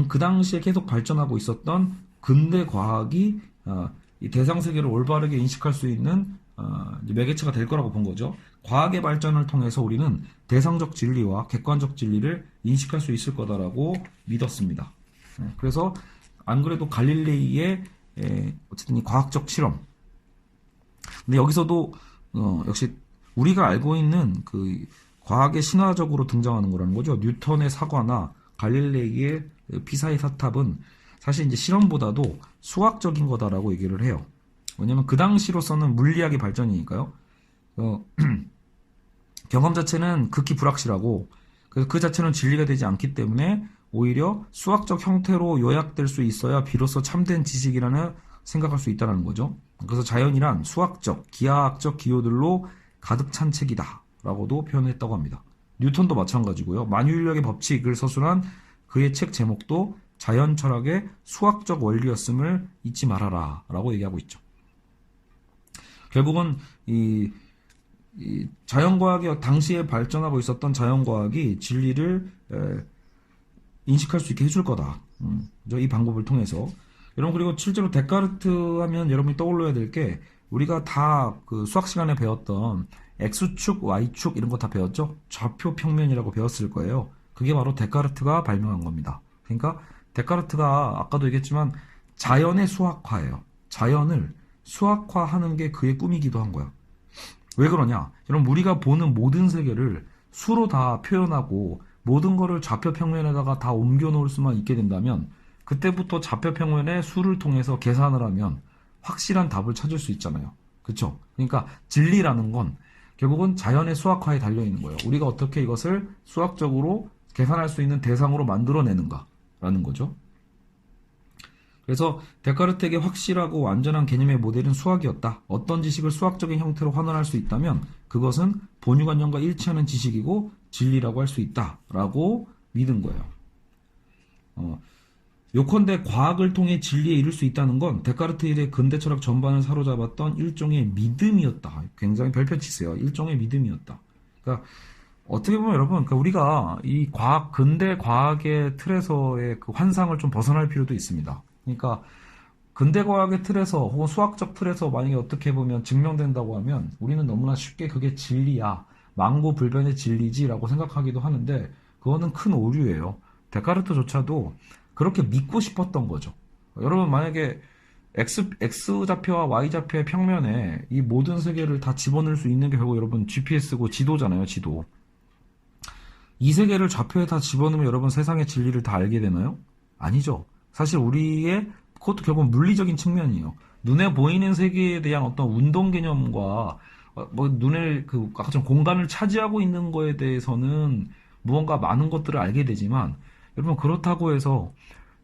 그 당시에 계속 발전하고 있었던 근대 과학이 이 대상 세계를 올바르게 인식할 수 있는 매개체가 될 거라고 본 거죠. 과학의 발전을 통해서 우리는 대상적 진리와 객관적 진리를 인식할 수 있을 거다라고 믿었습니다. 그래서 안 그래도 갈릴레이의 어쨌든 이 과학적 실험. 근데 여기서도 역시 우리가 알고 있는 그 과학의 신화적으로 등장하는 거라는 거죠. 뉴턴의 사과나 갈릴레이의 피사의 사탑은 사실 이제 실험보다도 수학적인 거다라고 얘기를 해요. 왜냐면 그 당시로서는 물리학의 발전이니까요. 경험 자체는 극히 불확실하고 그 자체는 진리가 되지 않기 때문에 오히려 수학적 형태로 요약될 수 있어야 비로소 참된 지식이라는 생각할 수 있다는 거죠. 그래서 자연이란 수학적, 기하학적 기호들로 가득 찬 책이다 라고도 표현했다고 합니다. 뉴턴도 마찬가지고요. 만유인력의 법칙을 서술한 그의 책 제목도 자연 철학의 수학적 원리였음을 잊지 말아라 라고 얘기하고 있죠. 결국은 이 자연과학이 당시에 발전하고 있었던 자연과학이 진리를 인식할 수 있게 해줄 거다. 이 방법을 통해서. 여러분 그리고 실제로 데카르트 하면 여러분이 떠올려야 될 게 우리가 다 그 수학 시간에 배웠던 X축, Y축 이런 거 다 배웠죠? 좌표 평면이라고 배웠을 거예요. 그게 바로 데카르트가 발명한 겁니다. 그러니까 데카르트가 아까도 얘기했지만 자연의 수학화예요. 자연을 수학화하는 게 그의 꿈이기도 한 거야. 왜 그러냐? 여러분, 우리가 보는 모든 세계를 수로 다 표현하고 모든 거를 좌표 평면에다가 다 옮겨 놓을 수만 있게 된다면 그때부터 좌표 평면에 수를 통해서 계산을 하면 확실한 답을 찾을 수 있잖아요. 그쵸? 그러니까 진리라는 건 결국은 자연의 수학화에 달려 있는 거예요. 우리가 어떻게 이것을 수학적으로 계산할 수 있는 대상으로 만들어내는가라는 거죠. 그래서 데카르트에게 확실하고 완전한 개념의 모델은 수학이었다. 어떤 지식을 수학적인 형태로 환원할 수 있다면 그것은 본유관념과 일치하는 지식이고 진리라고 할 수 있다라고 믿은 거예요. 요컨대 과학을 통해 진리에 이를 수 있다는 건 데카르트 일의 근대 철학 전반을 사로잡았던 일종의 믿음이었다. 굉장히 별표치세요. 일종의 믿음이었다. 그러니까 어떻게 보면 여러분, 그러니까 우리가 이 과학, 근대 과학의 틀에서의 그 환상을 좀 벗어날 필요도 있습니다. 그러니까 근대 과학의 틀에서 혹은 수학적 틀에서 만약에 어떻게 보면 증명된다고 하면 우리는 너무나 쉽게 그게 진리야, 만고불변의 진리지라고 생각하기도 하는데 그거는 큰 오류예요. 데카르트조차도 그렇게 믿고 싶었던 거죠. 여러분, 만약에 X좌표와 Y좌표의 평면에 이 모든 세계를 다 집어넣을 수 있는 게 결국 여러분 GPS고 지도잖아요, 지도. 이 세계를 좌표에 다 집어넣으면 여러분 세상의 진리를 다 알게 되나요? 아니죠. 사실 우리의 그것도 결국 물리적인 측면이에요. 눈에 보이는 세계에 대한 어떤 운동 개념과 뭐 눈에 그 아까 좀 공간을 차지하고 있는 거에 대해서는 무언가 많은 것들을 알게 되지만 여러분 그렇다고 해서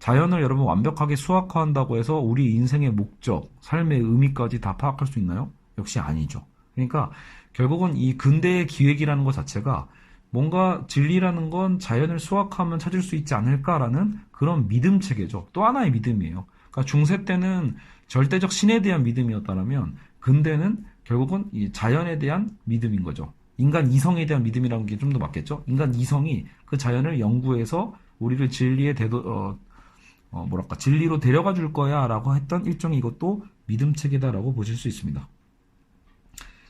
자연을 여러분 완벽하게 수학화한다고 해서 우리 인생의 목적, 삶의 의미까지 다 파악할 수 있나요? 역시 아니죠. 그러니까 결국은 이 근대의 기획이라는 것 자체가 뭔가 진리라는 건 자연을 수학하면 찾을 수 있지 않을까라는 그런 믿음 체계죠. 또 하나의 믿음이에요. 그러니까 중세 때는 절대적 신에 대한 믿음이었다면 근대는 결국은 이 자연에 대한 믿음인 거죠. 인간 이성에 대한 믿음이라는 게 좀 더 맞겠죠. 인간 이성이 그 자연을 연구해서 우리를 진리의 진리로 데려가 줄 거야 라고 했던 일종의 이것도 믿음 체계다라고 보실 수 있습니다.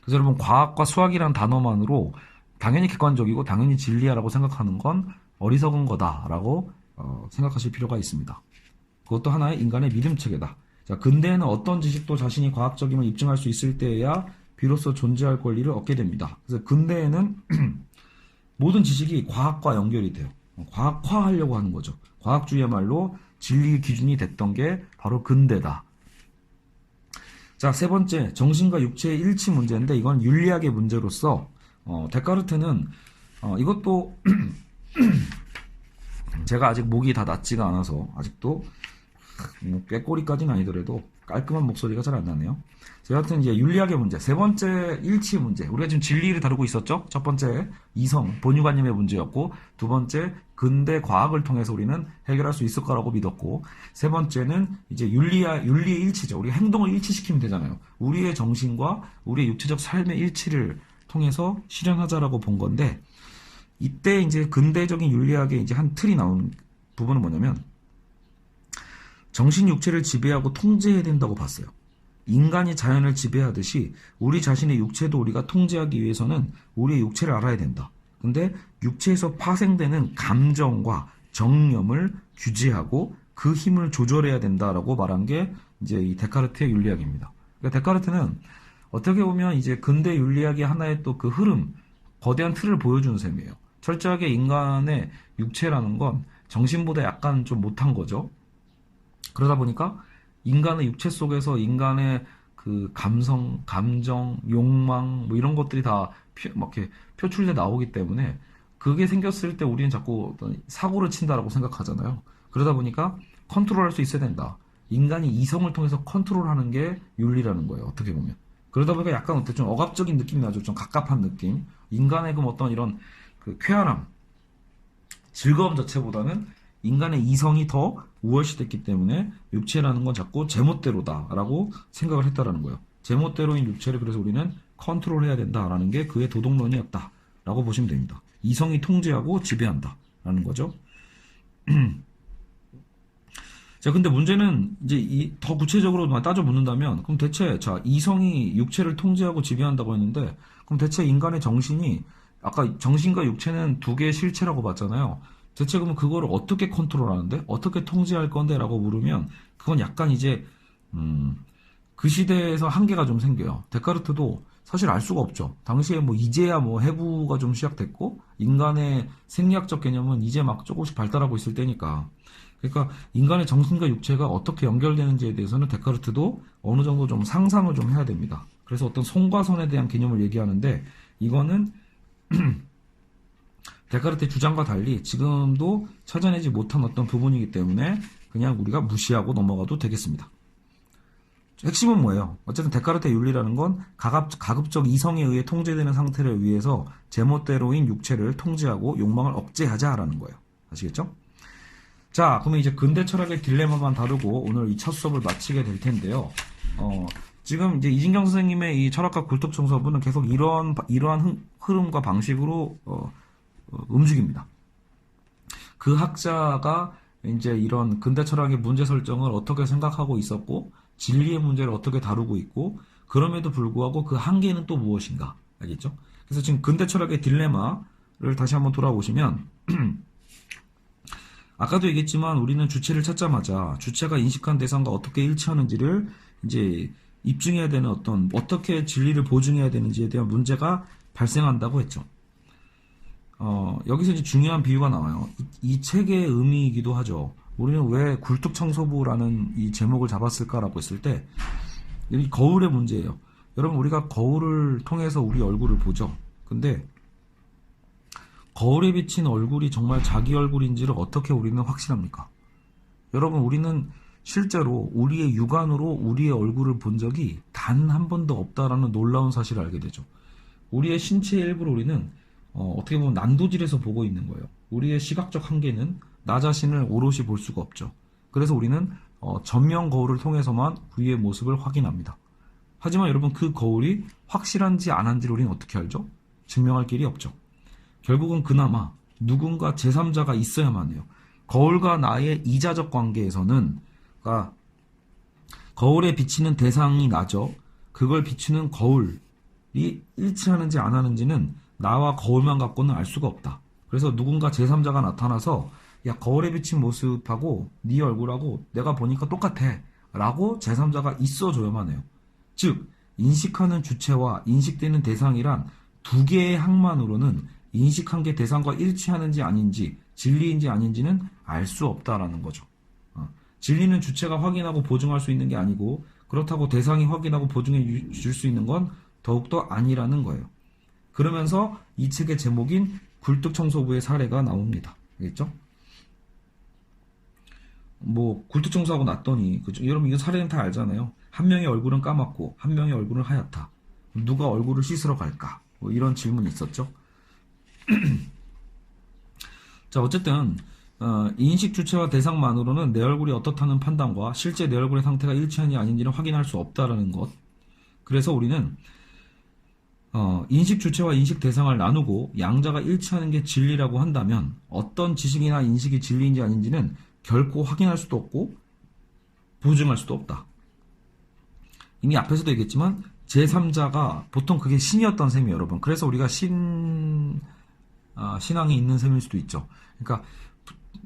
그래서 여러분 과학과 수학이라는 단어만으로 당연히 객관적이고 당연히 진리야라고 생각하는 건 어리석은 거다라고 생각하실 필요가 있습니다. 그것도 하나의 인간의 믿음 체계다. 자, 근대에는 어떤 지식도 자신이 과학적임을 입증할 수 있을 때에야 비로소 존재할 권리를 얻게 됩니다. 그래서 근대에는 모든 지식이 과학과 연결이 돼요. 과학화하려고 하는 거죠. 과학주의야말로 진리의 기준이 됐던 게 바로 근대다. 자, 세 번째, 정신과 육체의 일치 문제인데 이건 윤리학의 문제로서 데카르트는 이것도 제가 아직 목이 다 낫지가 않아서 아직도 꾀꼬리까지는 아니더라도 깔끔한 목소리가 잘 안 나네요. 여하튼 이제 윤리학의 문제, 세 번째 일치 문제. 우리가 지금 진리를 다루고 있었죠. 첫 번째 이성, 본유관념의 문제였고, 두 번째 근대 과학을 통해서 우리는 해결할 수 있을 거라고 믿었고, 세 번째는 이제 윤리의 일치죠. 우리가 행동을 일치시키면 되잖아요. 우리의 정신과 우리의 육체적 삶의 일치를 통해서 실현하자라고 본 건데, 이때 이제 근대적인 윤리학의 이제 한 틀이 나온 부분은 뭐냐면, 정신 육체를 지배하고 통제해야 된다고 봤어요. 인간이 자연을 지배하듯이 우리 자신의 육체도 우리가 통제하기 위해서는 우리의 육체를 알아야 된다. 근데 육체에서 파생되는 감정과 정념을 규제하고 그 힘을 조절해야 된다라고 말한 게 이제 이 데카르트의 윤리학입니다. 그러니까 데카르트는 어떻게 보면 이제 근대 윤리학의 하나의 또 그 흐름, 거대한 틀을 보여주는 셈이에요. 철저하게 인간의 육체라는 건 정신보다 약간 좀 못한 거죠. 그러다 보니까 인간의 육체 속에서 인간의 그 감성, 감정, 욕망 뭐 이런 것들이 다 이렇게 표출돼 나오기 때문에 그게 생겼을 때 우리는 자꾸 어떤 사고를 친다라고 생각하잖아요. 그러다 보니까 컨트롤할 수 있어야 된다. 인간이 이성을 통해서 컨트롤하는 게 윤리라는 거예요. 어떻게 보면. 그러다 보니까 약간 어때 좀 억압적인 느낌이 나죠. 좀 갑갑한 느낌. 인간의 그 어떤 이런 그 쾌활함, 즐거움 자체보다는 인간의 이성이 더 우월시됐기 때문에 육체라는 건 자꾸 제멋대로다라고 생각을 했다라는 거예요. 제멋대로인 육체를 그래서 우리는 컨트롤해야 된다라는 게 그의 도덕론이었다라고 보시면 됩니다. 이성이 통제하고 지배한다라는 거죠. 자, 근데 문제는 이제 더 구체적으로 따져 묻는다면 그럼 대체 자 이성이 육체를 통제하고 지배한다고 했는데 그럼 대체 인간의 정신이 아까 정신과 육체는 두 개의 실체라고 봤잖아요. 대체 그러면 그거를 어떻게 컨트롤하는데? 어떻게 통제할 건데? 라고 물으면 그건 약간 이제 그 시대에서 한계가 좀 생겨요. 데카르트도 사실 알 수가 없죠. 당시에 뭐 이제야 뭐 해부가 좀 시작됐고 인간의 생리학적 개념은 이제 막 조금씩 발달하고 있을 때니까. 그러니까 인간의 정신과 육체가 어떻게 연결되는지에 대해서는 데카르트도 어느 정도 좀 상상을 좀 해야 됩니다. 그래서 어떤 손과 손에 대한 개념을 얘기하는데 이거는 데카르트의 주장과 달리 지금도 찾아내지 못한 어떤 부분이기 때문에 그냥 우리가 무시하고 넘어가도 되겠습니다. 핵심은 뭐예요? 어쨌든 데카르트의 윤리라는 건 가급적 이성에 의해 통제되는 상태를 위해서 제멋대로인 육체를 통제하고 욕망을 억제하자라는 거예요. 아시겠죠? 자, 그러면 이제 근대 철학의 딜레마만 다루고 오늘 이 첫 수업을 마치게 될 텐데요. 지금 이제 이진경 선생님의 이 철학과 굴뚝청소부는 계속 이러한 흐름과 방식으로 움직입니다. 그 학자가 이제 이런 근대 철학의 문제 설정을 어떻게 생각하고 있었고 진리의 문제를 어떻게 다루고 있고 그럼에도 불구하고 그 한계는 또 무엇인가 알겠죠? 그래서 지금 근대 철학의 딜레마를 다시 한번 돌아보시면 아까도 얘기했지만 우리는 주체를 찾자마자 주체가 인식한 대상과 어떻게 일치하는지를 이제 입증해야 되는 어떻게 진리를 보증해야 되는지에 대한 문제가 발생한다고 했죠. 여기서 이제 중요한 비유가 나와요. 이 책의 의미이기도 하죠. 우리는 왜 굴뚝청소부라는 이 제목을 잡았을까라고 했을 때, 이 거울의 문제예요. 여러분, 우리가 거울을 통해서 우리 얼굴을 보죠. 근데, 거울에 비친 얼굴이 정말 자기 얼굴인지를 어떻게 우리는 확신합니까? 여러분, 우리는 실제로 우리의 육안으로 우리의 얼굴을 본 적이 단 한 번도 없다라는 놀라운 사실을 알게 되죠. 우리의 신체의 일부를 우리는 어떻게 보면 난도질에서 보고 있는 거예요. 우리의 시각적 한계는 나 자신을 오롯이 볼 수가 없죠. 그래서 우리는 전면 거울을 통해서만 우리의 모습을 확인합니다. 하지만 여러분 그 거울이 확실한지 안 한지를 우리는 어떻게 알죠? 증명할 길이 없죠. 결국은 그나마 누군가 제3자가 있어야만 해요. 거울과 나의 이자적 관계에서는 그러니까 거울에 비치는 대상이 나죠. 그걸 비추는 거울이 일치하는지 안 하는지는 나와 거울만 갖고는 알 수가 없다. 그래서 누군가 제3자가 나타나서 야 거울에 비친 모습하고 네 얼굴하고 내가 보니까 똑같아 라고 제3자가 있어줘야만 해요. 즉 인식하는 주체와 인식되는 대상이란 두 개의 항만으로는 인식한 게 대상과 일치하는지 아닌지 진리인지 아닌지는 알 수 없다라는 거죠. 진리는 주체가 확인하고 보증할 수 있는 게 아니고 그렇다고 대상이 확인하고 보증해 줄 수 있는 건 더욱더 아니라는 거예요. 그러면서 이 책의 제목인 굴뚝청소부의 사례가 나옵니다. 알겠죠? 뭐 굴뚝청소하고 났더니 여러분 이거 사례는 다 알잖아요. 한 명의 얼굴은 까맣고 한 명의 얼굴은 하얗다. 누가 얼굴을 씻으러 갈까? 뭐 이런 질문이 있었죠. 자 어쨌든 인식 주체와 대상만으로는 내 얼굴이 어떻다는 판단과 실제 내 얼굴의 상태가 일치하는지 아닌지는 확인할 수 없다라는 것. 그래서 우리는 인식 주체와 인식 대상을 나누고 양자가 일치하는 게 진리라고 한다면 어떤 지식이나 인식이 진리인지 아닌지는 결코 확인할 수도 없고 보증할 수도 없다. 이미 앞에서도 얘기했지만 제3자가 보통 그게 신이었던 셈이에요, 여러분. 그래서 우리가 신앙이 있는 셈일 수도 있죠. 그러니까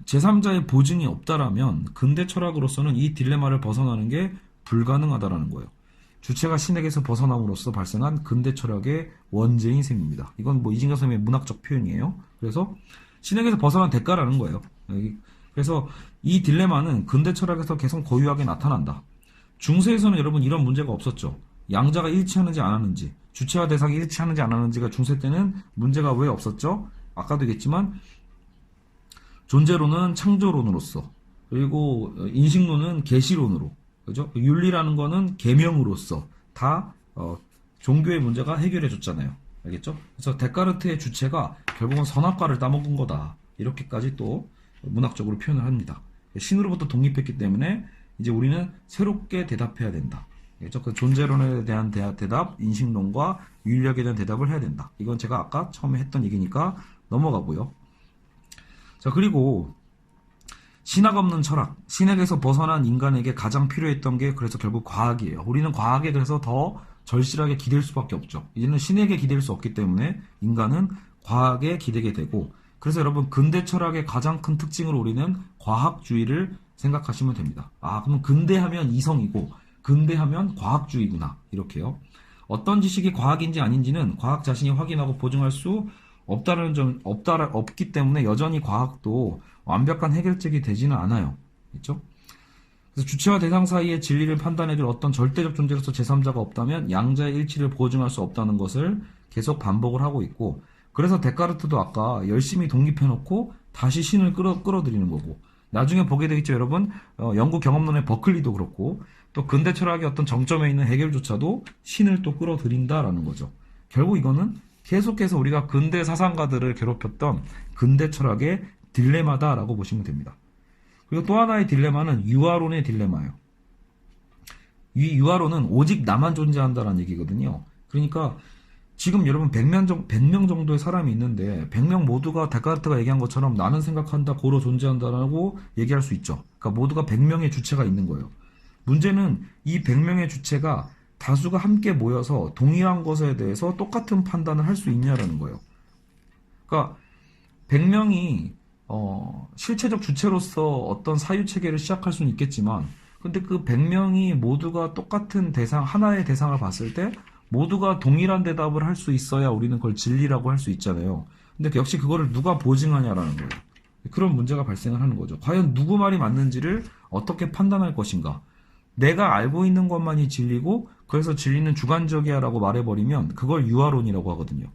제3자의 보증이 없다라면 근대 철학으로서는 이 딜레마를 벗어나는 게 불가능하다라는 거예요. 주체가 신에게서 벗어남으로써 발생한 근대 철학의 원죄인 셈입니다. 이건 뭐 이진경 선생님의 문학적 표현이에요. 그래서 신에게서 벗어난 대가라는 거예요. 그래서 이 딜레마는 근대 철학에서 계속 고유하게 나타난다. 중세에서는 여러분 이런 문제가 없었죠. 양자가 일치하는지 안 하는지, 주체와 대상이 일치하는지 안 하는지가 중세 때는 문제가 왜 없었죠? 아까도 얘기했지만 존재론은 창조론으로서, 그리고 인식론은 계시론으로, 그죠? 윤리라는 거는 계명으로서 다 종교의 문제가 해결해 줬잖아요. 알겠죠? 그래서 데카르트의 주체가 결국은 선악과를 따먹은 거다. 이렇게까지 또 문학적으로 표현을 합니다. 신으로부터 독립했기 때문에 이제 우리는 새롭게 대답해야 된다. 알겠죠? 그 존재론에 대한 대답, 인식론과 윤리학에 대한 대답을 해야 된다. 이건 제가 아까 처음에 했던 얘기니까 넘어가고요. 자, 그리고 신학 없는 철학, 신에게서 벗어난 인간에게 가장 필요했던 게 그래서 결국 과학이에요. 우리는 과학에 그래서 더 절실하게 기댈 수밖에 없죠. 이제는 신에게 기댈 수 없기 때문에 인간은 과학에 기대게 되고, 그래서 여러분 근대 철학의 가장 큰 특징으로 우리는 과학주의를 생각하시면 됩니다. 그럼 근대하면 이성이고 근대하면 과학주의구나. 이렇게요. 어떤 지식이 과학인지 아닌지는 과학 자신이 확인하고 보증할 수 없기 때문에 여전히 과학도 완벽한 해결책이 되지는 않아요. 그렇죠? 그래서 주체와 대상 사이의 진리를 판단해줄 어떤 절대적 존재로서 제3자가 없다면 양자의 일치를 보증할 수 없다는 것을 계속 반복을 하고 있고, 그래서 데카르트도 아까 열심히 독립해놓고 다시 신을 끌어들이는 거고, 나중에 보게 되겠죠, 여러분. 영국 경험론의 버클리도 그렇고, 또 근대 철학의 어떤 정점에 있는 해결조차도 신을 또 끌어들인다라는 거죠. 결국 이거는 계속해서 우리가 근대 사상가들을 괴롭혔던 근대 철학의 딜레마다라고 보시면 됩니다. 그리고 또 하나의 딜레마는 유아론의 딜레마예요. 이 유아론은 오직 나만 존재한다라는 얘기거든요. 그러니까 지금 여러분 100명 정도의 사람이 있는데 100명 모두가 데카르트가 얘기한 것처럼 나는 생각한다, 고로 존재한다라고 얘기할 수 있죠. 그러니까 모두가 100명의 주체가 있는 거예요. 문제는 이 100명의 주체가 다수가 함께 모여서 동일한 것에 대해서 똑같은 판단을 할 수 있냐라는 거예요. 그러니까 100명이 실체적 주체로서 어떤 사유체계를 시작할 수는 있겠지만, 근데 그 100명이 모두가 똑같은 대상, 하나의 대상을 봤을 때 모두가 동일한 대답을 할 수 있어야 우리는 그걸 진리라고 할 수 있잖아요. 근데 역시 그거를 누가 보증하냐라는 거예요. 그런 문제가 발생을 하는 거죠. 과연 누구 말이 맞는지를 어떻게 판단할 것인가? 내가 알고 있는 것만이 진리고 그래서 진리는 주관적이야 라고 말해버리면 그걸 유아론이라고 하거든요.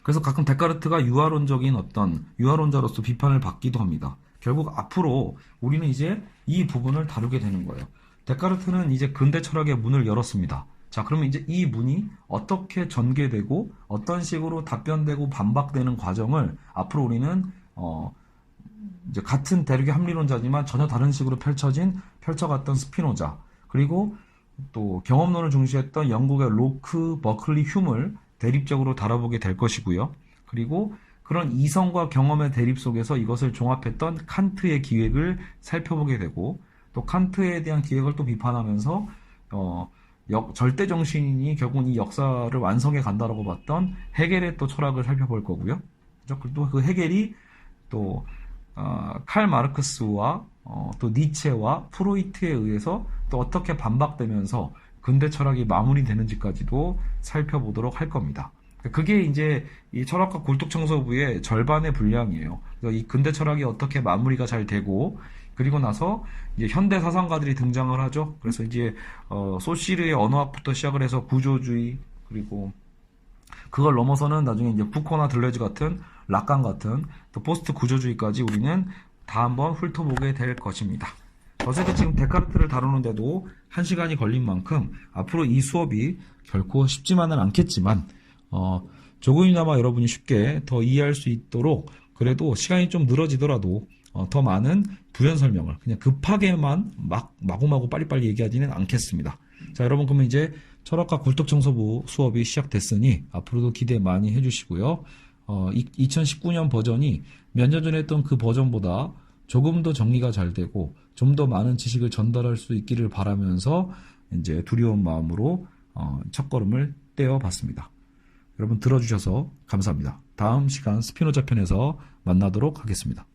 그래서 가끔 데카르트가 유아론자로서 비판을 받기도 합니다. 결국 앞으로 우리는 이제 이 부분을 다루게 되는 거예요. 데카르트는 이제 근대 철학의 문을 열었습니다. 자, 그러면 이제 이 문이 어떻게 전개되고 어떤 식으로 답변되고 반박되는 과정을 앞으로 우리는 이제 같은 대륙의 합리론자지만 전혀 다른 식으로 펼쳐갔던 스피노자, 그리고 또 경험론을 중시했던 영국의 로크, 버클리, 휴물 대립적으로 다뤄보게 될 것이고요. 그리고 그런 이성과 경험의 대립 속에서 이것을 종합했던 칸트의 기획을 살펴보게 되고, 또 칸트에 대한 기획을 또 비판하면서 절대 정신이 결국은 이 역사를 완성해 간다라고 봤던 헤겔의 또 철학을 살펴볼 거고요. 또 그 헤겔이 또 칼 마르크스와 또 니체와 프로이트에 의해서 또 어떻게 반박되면서 근대 철학이 마무리되는지까지도 살펴보도록 할 겁니다. 그게 이제 이 철학과 굴뚝청소부의 절반의 분량이에요. 그래서 이 근대 철학이 어떻게 마무리가 잘 되고, 그리고 나서 이제 현대 사상가들이 등장을 하죠. 그래서 이제 소시르의 언어학부터 시작을 해서 구조주의, 그리고 그걸 넘어서는 나중에 이제 푸코나 들레즈 같은, 라칸 같은 또 포스트 구조주의까지 우리는 다 한번 훑어보게 될 것입니다. 어쨌든 지금 데카르트를 다루는데도 1시간이 걸린 만큼 앞으로 이 수업이 결코 쉽지만은 않겠지만 조금이나마 여러분이 쉽게 더 이해할 수 있도록 그래도 시간이 좀 늘어지더라도 더 많은 부연 설명을 그냥 급하게만 마구마구 빨리빨리 얘기하지는 않겠습니다. 자, 여러분, 그러면 이제 철학과 굴뚝청소부 수업이 시작됐으니 앞으로도 기대 많이 해주시고요. 2019년 버전이 몇 년 전에 했던 그 버전보다 조금 더 정리가 잘 되고 좀 더 많은 지식을 전달할 수 있기를 바라면서 이제 두려운 마음으로 첫걸음을 떼어봤습니다. 여러분 들어주셔서 감사합니다. 다음 시간 스피노자 편에서 만나도록 하겠습니다.